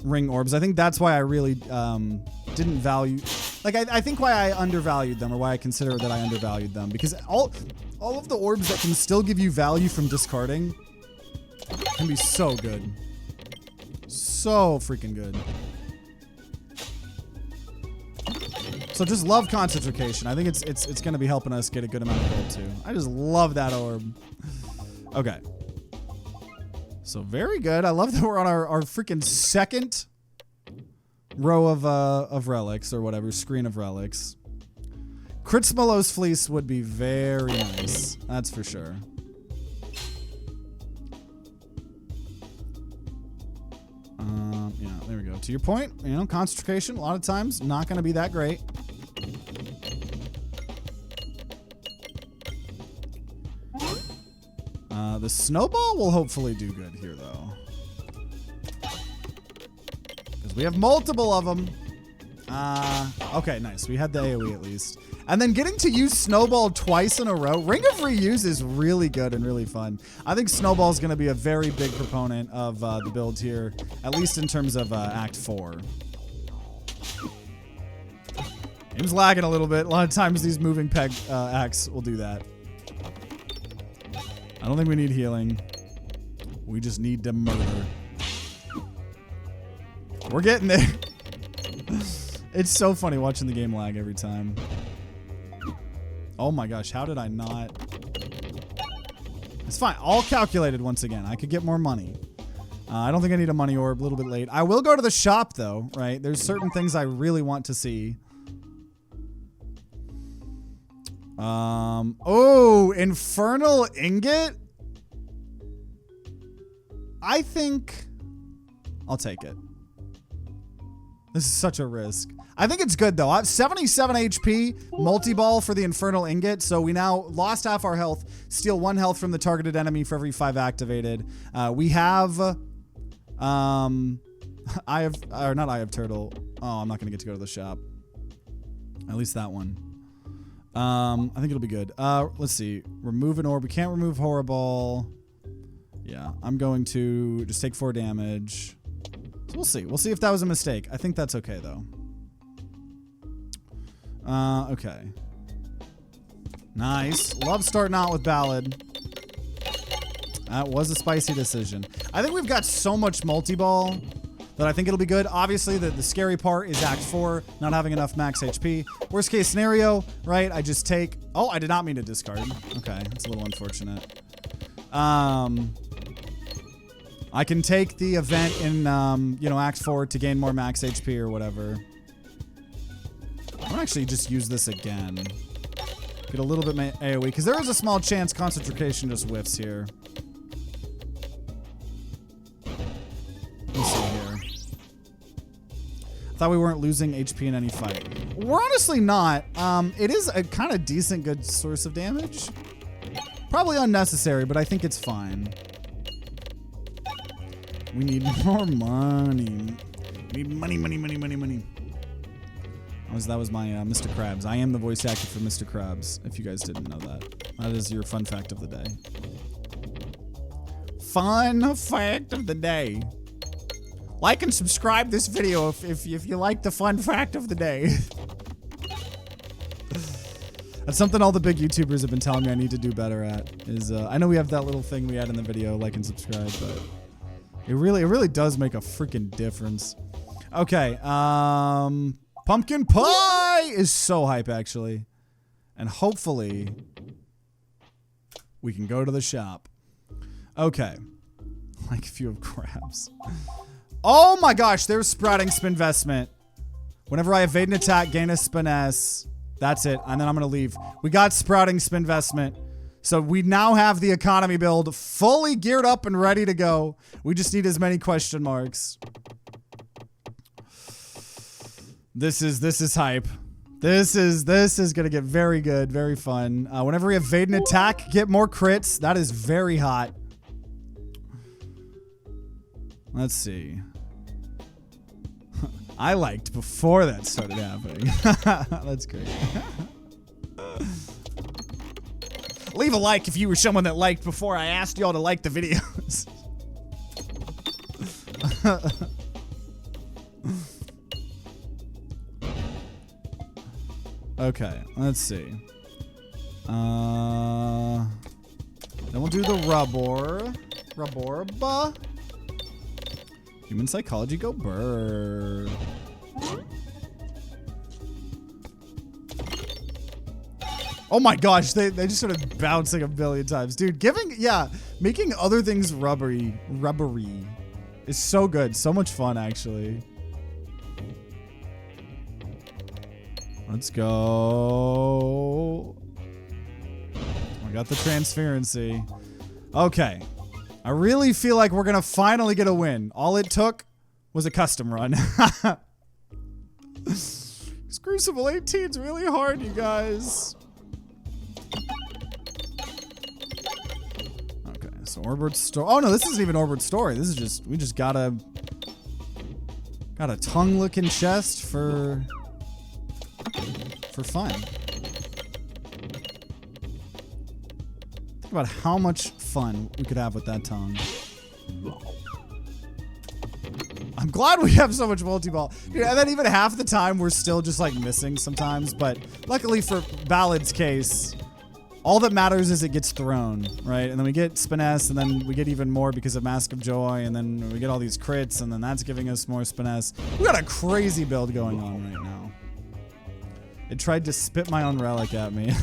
ring orbs. I think that's why I really didn't value, like I think why I undervalued them, or why I consider that I undervalued them, because all of the orbs that can still give you value from discarding can be so good. So freaking good. So just love concentration. I think it's going to be helping us get a good amount of gold too. I just love that orb. Okay. So very good. I love that we're on our freaking second row of relics, or whatever, screen of relics. Kritzmalo's Fleece would be very nice. That's for sure. Yeah, there we go. To your point, concentration, a lot of times, not going to be that great. The snowball will hopefully do good here, though. Because we have multiple of them. Okay, nice. We had the AoE at least. And then getting to use Snowball twice in a row. Ring of Reuse is really good and really fun. I think Snowball is going to be a very big proponent of the build here, at least in terms of Act 4. Game's lagging a little bit. A lot of times these moving peg acts will do that. I don't think we need healing. We just need to murder. We're getting there. It's so funny watching the game lag every time. Oh my gosh, how did I not? It's fine. All calculated once again. I could get more money. I don't think I need a money orb. A little bit late. I will go to the shop though, right? There's certain things I really want to see. Oh, Infernal Ingot? I think I'll take it. This is such a risk. I think it's good though. I have 77 HP, multi-ball for the Infernal Ingot. So we now lost half our health, steal 1 health from the targeted enemy for every 5 activated. We have, Eye of Turtle. Oh, I'm not going to get to go to the shop. At least that one. I think it'll be good. Let's see. Remove an orb. We can't remove Horrible. Yeah, I'm going to just take 4 damage. So we'll see. We'll see if that was a mistake. I think that's okay, though. Okay. Nice. Love starting out with Ballad. That was a spicy decision. I think we've got so much multi-ball that I think it'll be good. Obviously, the scary part is Act 4, not having enough max HP. Worst case scenario, right? I just take... Oh, I did not mean to discard. Okay, that's a little unfortunate. I can take the event in, you know, Act 4 to gain more max HP or whatever. I'm gonna actually just use this again. Get a little bit AoE, because there is a small chance concentration just whiffs here. Let's see here. I thought we weren't losing HP in any fight. We're honestly not. It is a kind of decent, good source of damage. Probably unnecessary, but I think it's fine. We need more money. We need money, money, money, money, money. That was my Mr. Krabs. I am the voice actor for Mr. Krabs, if you guys didn't know that. That is your fun fact of the day. Fun fact of the day. Like and subscribe this video if you like the fun fact of the day. That's something all the big YouTubers have been telling me I need to do better at. Is I know we have that little thing we had in the video, like and subscribe, but it really does make a freaking difference. Okay, pumpkin pie is so hype, actually. And hopefully we can go to the shop. Okay. Like a few of crabs. Oh my gosh, there's sprouting spinvestment. Whenever I evade an attack, gain a spiness. That's it. And then I'm going to leave. We got sprouting spinvestment. So we now have the economy build fully geared up and ready to go. We just need as many question marks. This is hype. This is gonna get very good, very fun. Whenever we evade an attack, get more crits. That is very hot. Let's see. I liked before that started happening. That's great. Leave a like if you were someone that liked before I asked y'all to like the videos. Okay, let's see. Then we'll do the Raborba. Human psychology, go burr. Oh my gosh, they just started bouncing a billion times. Dude, making other things rubbery is so good. So much fun, actually. Let's go. I got the transparency. Okay. I really feel like we're going to finally get a win. All it took was a custom run. Crucible 18's really hard, you guys. Okay, so Orbward Story. Oh no, this isn't even Orbward Story. This is just, we just got a tongue-looking chest for fun. Think about how much fun we could have with that tongue. I'm glad we have so much multi-ball. Dude, and then even half the time we're still just like missing sometimes, but luckily for Ballad's case, all that matters is it gets thrown, right? And then we get Spiness, and then we get even more because of Mask of Joy, and then we get all these crits, and then that's giving us more Spiness. We got a crazy build going on right now. It tried to spit my own relic at me.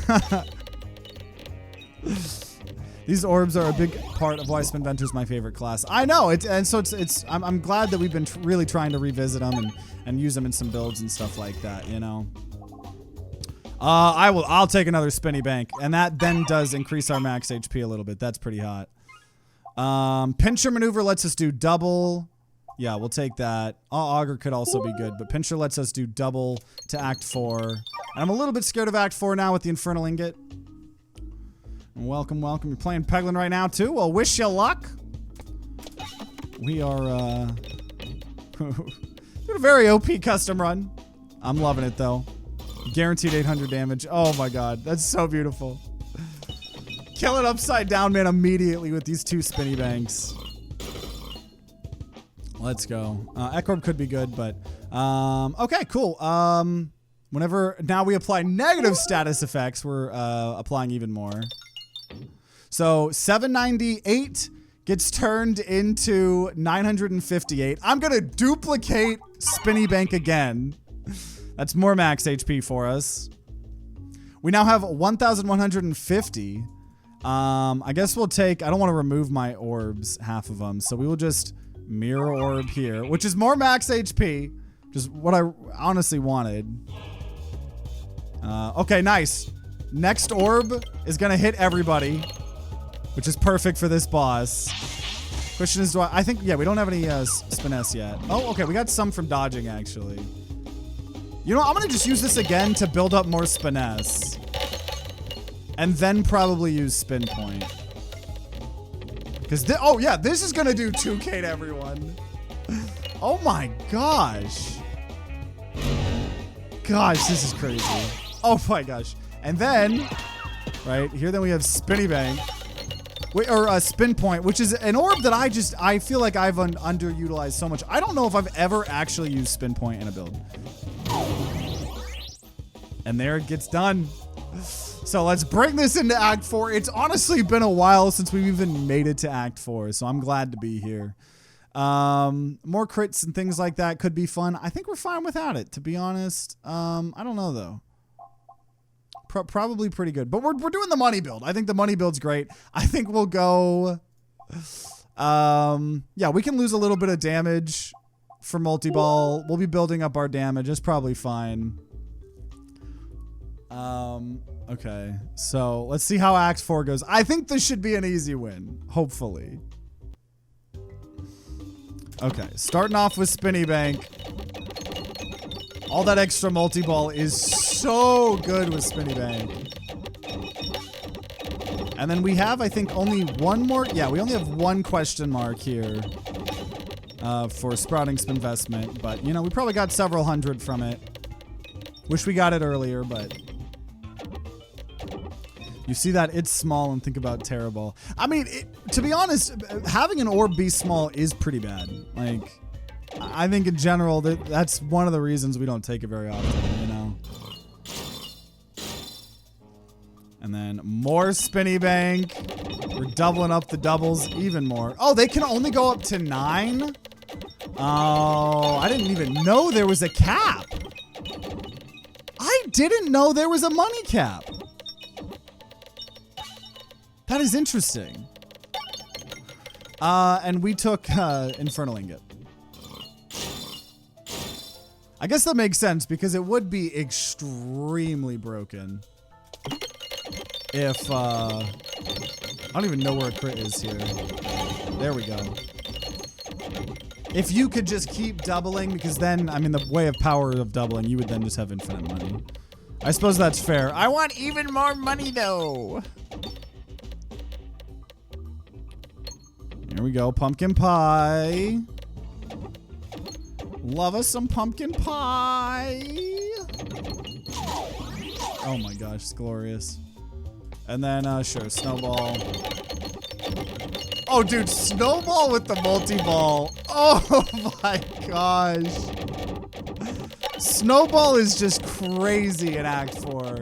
These orbs are a big part of why Spinventor's my favorite class. I know, I'm glad that we've been really trying to revisit them and use them in some builds and stuff like that, you know. I'll take another spinny bank, and that then does increase our max HP a little bit. That's pretty hot. Pincher maneuver lets us do double. Yeah, we'll take that. Augur could also be good, but Pincher lets us do double to Act 4. And I'm a little bit scared of Act 4 now with the Infernal Ingot. Welcome, welcome. You're playing Peglin right now, too? Well, wish you luck. We are, doing a very OP custom run. I'm loving it, though. Guaranteed 800 damage. Oh, my God. That's so beautiful. Kill it upside down, man, immediately with these two spinny banks. Let's go. Ecorb could be good, but... okay, cool. Whenever... Now we apply negative status effects, we're applying even more. So 798 gets turned into 958. I'm going to duplicate Spinny Bank again. That's more max HP for us. We now have 1,150. I guess we'll take, I don't want to remove my orbs, half of them. So we will just mirror orb here, which is more max HP. Just what I honestly wanted. Okay, nice. Next orb is going to hit everybody, which is perfect for this boss. Question is, I think, yeah, we don't have any spiness yet. Oh, okay, we got some from dodging, actually. You know, I'm going to just use this again to build up more spiness. And then probably use spin point. Because, oh yeah, this is going to do 2K to everyone. Oh my gosh. Gosh, this is crazy. Oh my gosh. And then, right, here then we have Spinny Bank. Wait, or Spin Point, which is an orb that I feel like I've underutilized so much. I don't know if I've ever actually used Spin Point in a build. And there it gets done. So let's bring this into Act 4. It's honestly been a while since we've even made it to Act 4, so I'm glad to be here. More crits and things like that could be fun. I think we're fine without it, to be honest. I don't know, though. Probably pretty good. But we're doing the money build. I think the money build's great. I think we'll go... yeah, we can lose a little bit of damage for multi-ball. We'll be building up our damage. It's probably fine. Okay, so let's see how Act 4 goes. I think this should be an easy win, hopefully. Okay, starting off with Spinny Bank. All that extra multi-ball is so good with Spinny Bank. And then we have, I think, only one more. Yeah, we only have one question mark here for Sprouting Spinvestment. But, you know, we probably got several hundred from it. Wish we got it earlier, but... You see that it's small and think about Terraball. I mean, to be honest, having an orb be small is pretty bad. Like, I think in general, that's one of the reasons we don't take it very often, you know? And then more Spinny Bank. We're doubling up the doubles even more. Oh, they can only go up to 9? Oh, I didn't even know there was a cap. I didn't know there was a money cap. That is interesting. And we took Infernal Ingot. I guess that makes sense because it would be extremely broken if I don't even know where a crit is here. There we go. If you could just keep doubling, because then, I mean, the way of power of doubling, you would then just have infinite money. I suppose that's fair. I want even more money, though. Here we go, pumpkin pie. Love us some pumpkin pie. Oh my gosh, it's glorious. And then, sure, snowball. Oh, dude, snowball with the multi-ball. Oh my gosh. Snowball is just crazy in Act 4.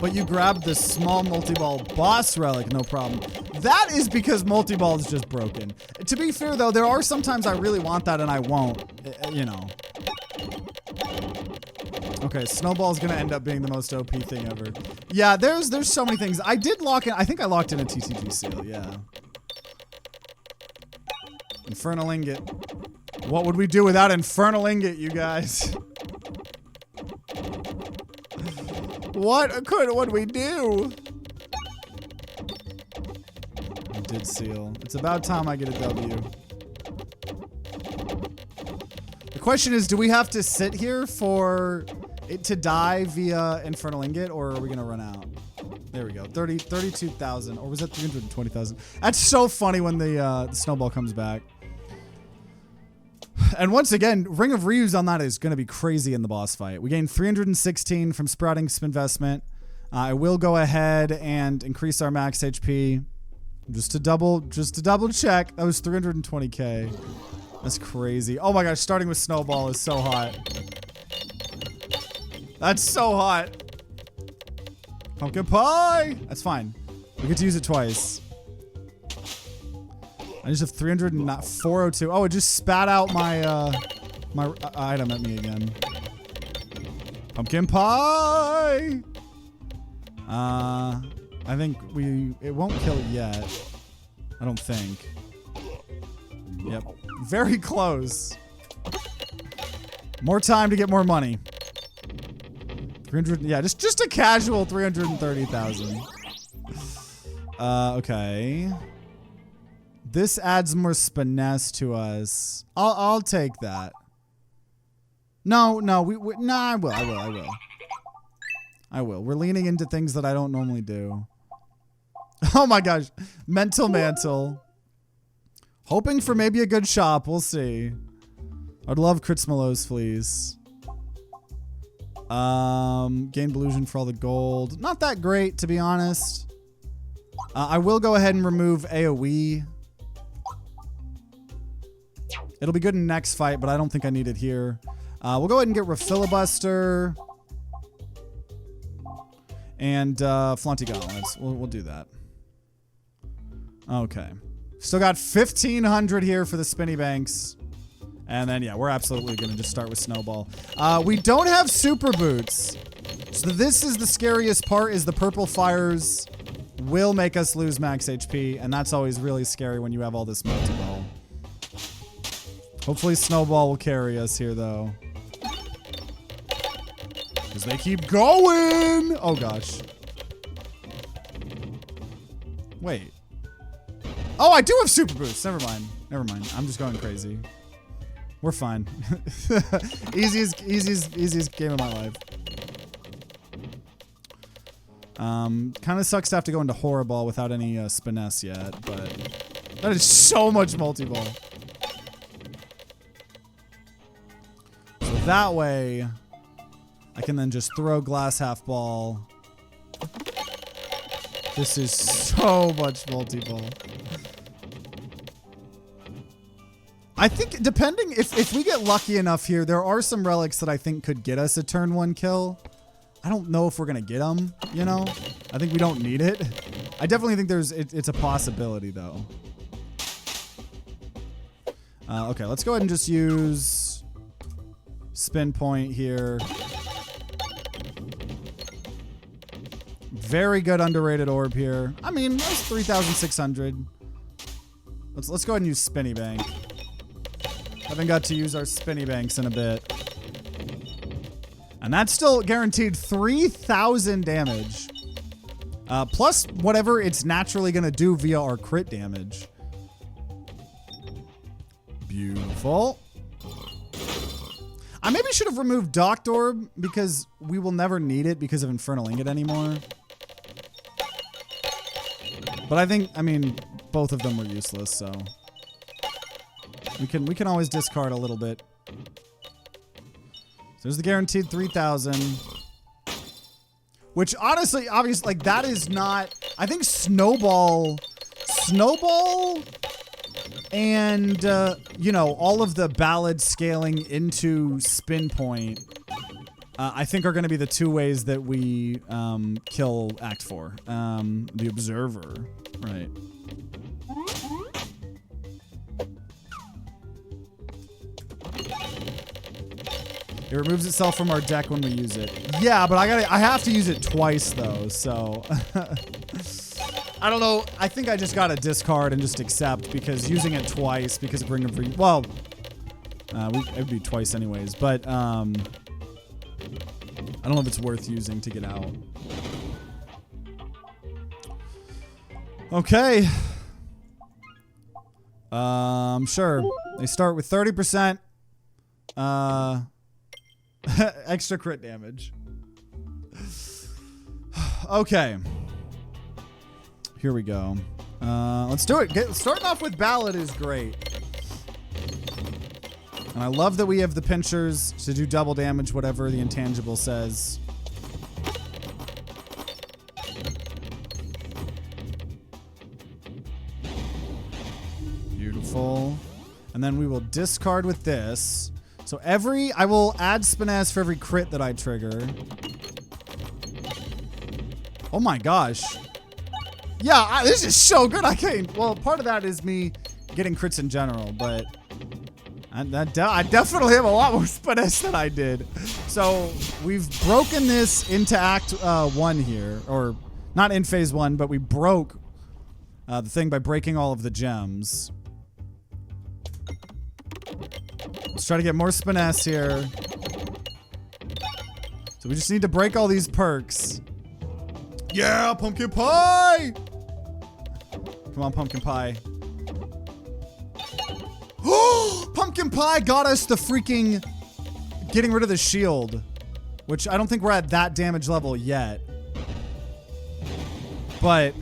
But you grab the small multi-ball boss relic, no problem. That is because multi-ball is just broken. To be fair, though, there are sometimes I really want that and I won't, you know. Okay, snowball is gonna end up being the most OP thing ever. Yeah, there's so many things. I did lock in, I think I locked in a TCG seal, yeah. Infernal Ingot. What would we do without Infernal Ingot, you guys? What would we do? I did seal. It's about time I get a W. The question is, do we have to sit here for it to die via Infernal Ingot, or are we gonna run out? There we go. 32,000, or was that 320,000? That's so funny when the snowball comes back. And once again, Ring of Reuse on that is going to be crazy in the boss fight. We gained 316 from Sprouting Spinvestment. I will go ahead and increase our max HP just to double check. That was 320k. That's crazy. Oh my gosh, starting with snowball is so hot. That's so hot. Pumpkin pie. That's fine. We get to use it twice. I just have 300 and not 402. Oh, it just spat out my my item at me again. Pumpkin pie. I think it won't kill yet. I don't think. Yep. Very close. More time to get more money. 300, yeah, just a casual 330,000. Okay. This adds more finesse to us. I'll take that. No, I will. We're leaning into things that I don't normally do. Oh my gosh. Mental mantle. Hoping for maybe a good shop. We'll see. I'd love Kritzmalos, please. Gain Delusion for all the gold. Not that great, to be honest. I will go ahead and remove AoE. It'll be good in next fight, but I don't think I need it here. We'll go ahead and get Refilibuster. And Flaunty Gauntlets. We'll do that. Okay. Still got 1,500 here for the Spinny Banks. And then, yeah, we're absolutely going to just start with Snowball. We don't have Super Boots. So this is the scariest part, is the purple fires will make us lose max HP. And that's always really scary when you have all this multi-ball. Hopefully Snowball will carry us here, though. Because they keep going! Oh, gosh. Wait. Oh, I do have Super Boots. Never mind. I'm just going crazy. We're fine. easiest game of my life. Kind of sucks to have to go into Horrible without any Spiness yet, but that is so much multi-ball. So that way, I can then just throw Glass Half Ball. This is so much multi-ball. I think depending, if we get lucky enough here, there are some relics that I think could get us a turn 1 kill. I don't know if we're going to get them, you know? I think we don't need it. I definitely think it's a possibility, though. Okay, let's go ahead and just use Spin Point here. Very good underrated orb here. I mean, that's 3,600. Let's go ahead and use Spinny Bank. Haven't got to use our Spinny Banks in a bit. And that's still guaranteed 3,000 damage. Plus whatever it's naturally going to do via our crit damage. Beautiful. I maybe should have removed Docked Orb because we will never need it because of Infernal Ingot anymore. But I mean, both of them were useless, so... We can always discard a little bit. So there's the guaranteed 3,000. Which honestly, obviously, like that is not... I think Snowball and, you know, all of the ballad scaling into Spin Point, I think are going to be the two ways that we kill Act 4. The Observer, right. It removes itself from our deck when we use it. Yeah, but I have to use it twice though, so I don't know. I think I just gotta discard and just accept because using it twice because of Ring of Re, well, it would be twice anyways, but I don't know if it's worth using to get out. Okay. Sure. They start with 30%. Extra crit damage. Okay. Here we go. Let's do it. Starting off with Ballad is great. And I love that we have the pinchers to do double damage, whatever the intangible says. Beautiful. And then we will discard with this. So I will add Spinaz for every crit that I trigger. Oh my gosh. Yeah, this is so good. I can't. Well, part of that is me getting crits in general, but I definitely have a lot more finesse than I did. So we've broken this into Act 1 here, or not in Phase 1, but we broke the thing by breaking all of the gems. Let's try to get more finesse here. So we just need to break all these perks. Yeah, pumpkin pie! Come on, pumpkin pie. Pumpkin pie got us the freaking getting rid of the shield, which I don't think we're at that damage level yet. But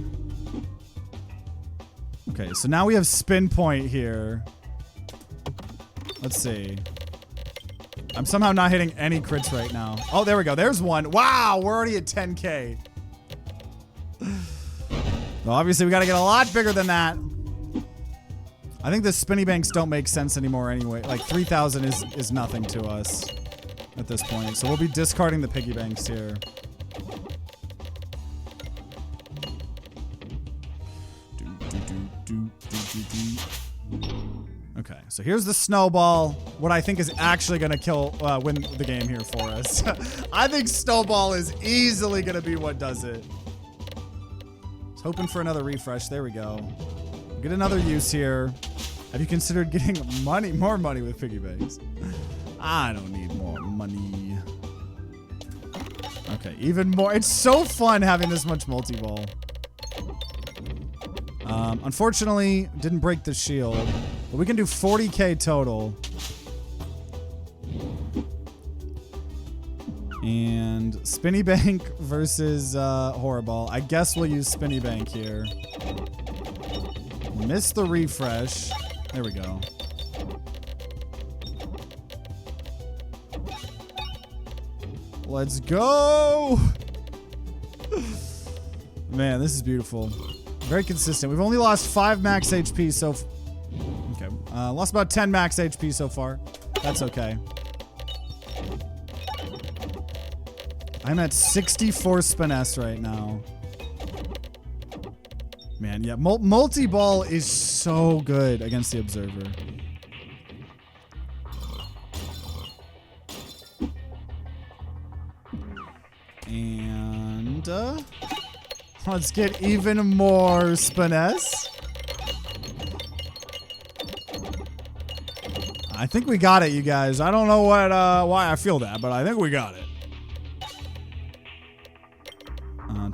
okay, so now we have spin point here. Let's see. I'm somehow not hitting any crits right now. Oh, there we go. There's one. Wow, we're already at 10K. Well, obviously we got to get a lot bigger than that. I think the spinny banks don't make sense anymore anyway. Like 3,000 is nothing to us at this point. So we'll be discarding the piggy banks here. Okay, so here's the snowball. What I think is actually going to win the game here for us. I think snowball is easily going to be what does it. Just hoping for another refresh. There we go. Get another use here. Have you considered getting more money with piggy banks? I don't need more money. Okay, even more. It's so fun having this much multi-ball. Unfortunately, didn't break the shield, but we can do 40K total. And Spinny Bank versus Horrible. I guess we'll use Spinny Bank here. Missed the refresh. There we go. Let's go! Man, this is beautiful. Very consistent. We've only lost 5 max HP so okay. Lost about 10 max HP so far. That's okay. I'm at 64 finesse right now. Man, yeah, multi-ball is so good against the Observer. And let's get even more finesse. I think we got it, you guys. I don't know why I feel that, but I think we got it.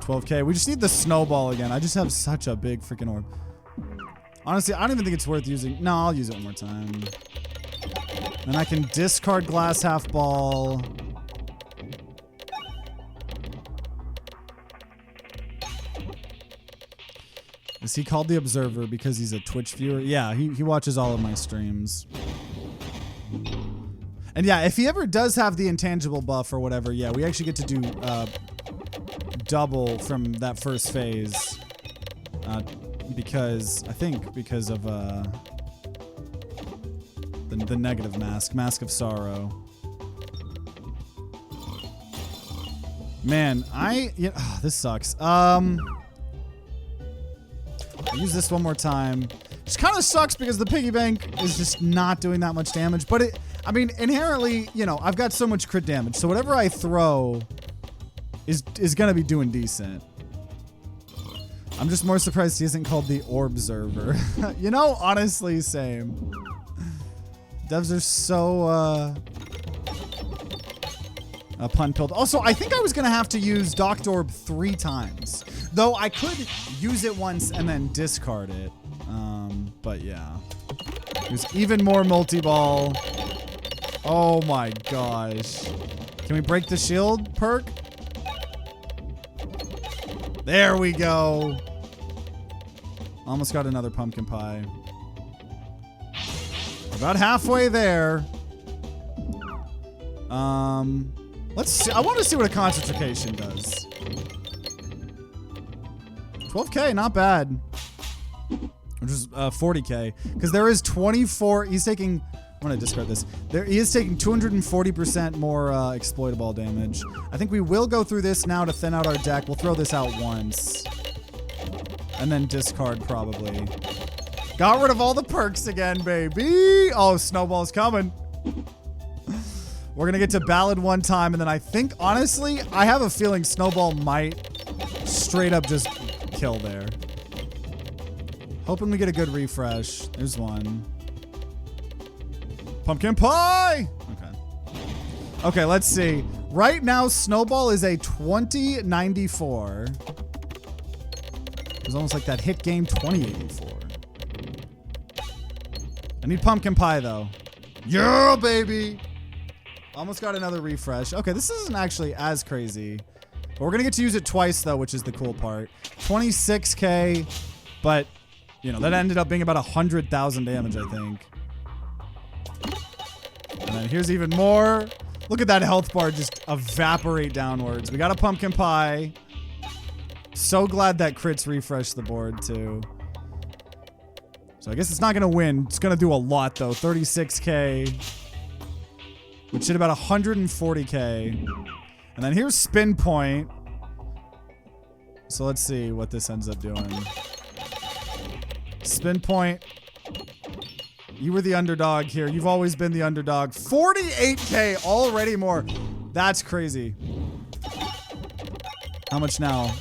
12K. We just need the snowball again. I just have such a big freaking orb. Honestly, I don't even think it's worth using. No, I'll use it one more time. Then I can discard glass half ball. Is he called the Observer because he's a Twitch viewer? Yeah, he watches all of my streams. And yeah, if he ever does have the intangible buff or whatever, yeah, we actually get to do double from that first phase. Because of the negative mask of sorrow. Man, this sucks. I'll use this one more time. Which kind of sucks because the piggy bank is just not doing that much damage. But I mean, inherently, you know, I've got so much crit damage. So whatever I throw is gonna be doing decent. I'm just more surprised he isn't called the Orbserver. You know, honestly, same. Devs are so pun-pilled. Also, I think I was gonna have to use Docked Orb 3 times. Though I could use it once and then discard it. But yeah. There's even more multi-ball. Oh my gosh. Can we break the shield perk? There we go. Almost got another pumpkin pie. About halfway there. Let's see. I want to see what a concentration does. 12K, not bad. Which is 40K. Because there is 24. He's taking. I'm going to discard this. He is taking 240% more exploitable damage. I think we will go through this now to thin out our deck. We'll throw this out once. And then discard probably. Got rid of all the perks again, baby. Oh, Snowball's coming. We're going to get to Ballad one time. And then I think, honestly, I have a feeling Snowball might straight up just kill there. Hoping we get a good refresh. There's one. Pumpkin pie! Okay. Okay, let's see. Right now, Snowball is a 2094. It's almost like that hit game 2084. I need pumpkin pie, though. Yeah, baby! Almost got another refresh. Okay, this isn't actually as crazy. But we're going to get to use it twice, though, which is the cool part. 26k, but, you know, that ended up being about 100,000 damage, I think. And then here's even more. Look at that health bar just evaporate downwards. We got a pumpkin pie. So glad that crits refreshed the board, too. So I guess it's not going to win. It's going to do a lot, though. 36k. Which did about 140k. And then here's Spin Point. So let's see what this ends up doing. Spin Point. You were the underdog here. You've always been the underdog. 48k already more. That's crazy. How much now?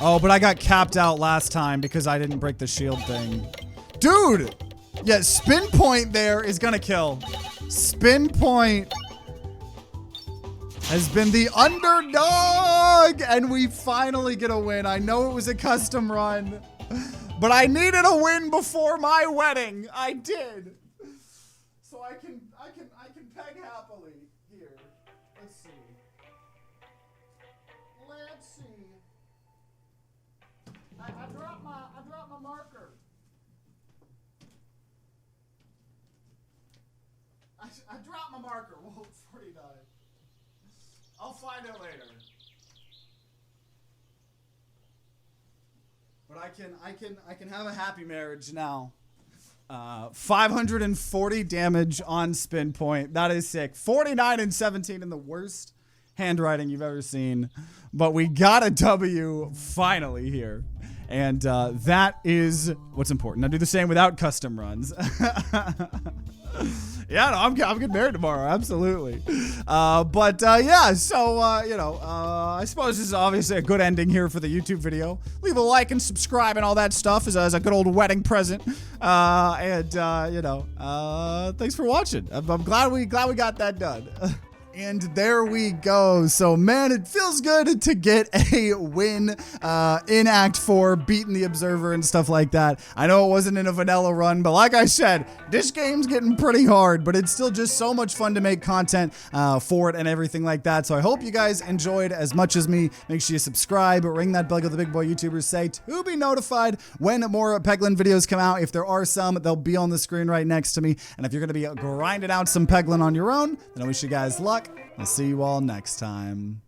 Oh, but I got capped out last time because I didn't break the shield thing. Dude! Yeah, Spin Point there is gonna kill. Spin Point has been the underdog, and we finally get a win. I know it was a custom run, but I needed a win before my wedding. I did. So I can peg happily here. Let's see. Let's see. I dropped my marker. I dropped my marker. Whoa, 49. I'll find it later. But I can have a happy marriage now. 540 damage on Spin Point. That is sick. 49 and 17 in the worst handwriting you've ever seen. But we got a W finally here. And that is what's important. I'll do the same without custom runs. Yeah, no, I'm getting married tomorrow. Absolutely. Yeah, so, you know, I suppose this is obviously a good ending here for the YouTube video. Leave a like and subscribe and all that stuff as a good old wedding present. You know, thanks for watching. I'm glad we got that done. And there we go. So, man, it feels good to get a win in Act 4, beating the Observer and stuff like that. I know it wasn't in a vanilla run, but like I said, this game's getting pretty hard, but it's still just so much fun to make content for it and everything like that. So I hope you guys enjoyed as much as me. Make sure you subscribe, ring that bell, the big boy YouTubers say, to be notified when more Peglin videos come out. If there are some, they'll be on the screen right next to me. And if you're going to be grinding out some Peglin on your own, then I wish you guys luck. I'll see you all next time.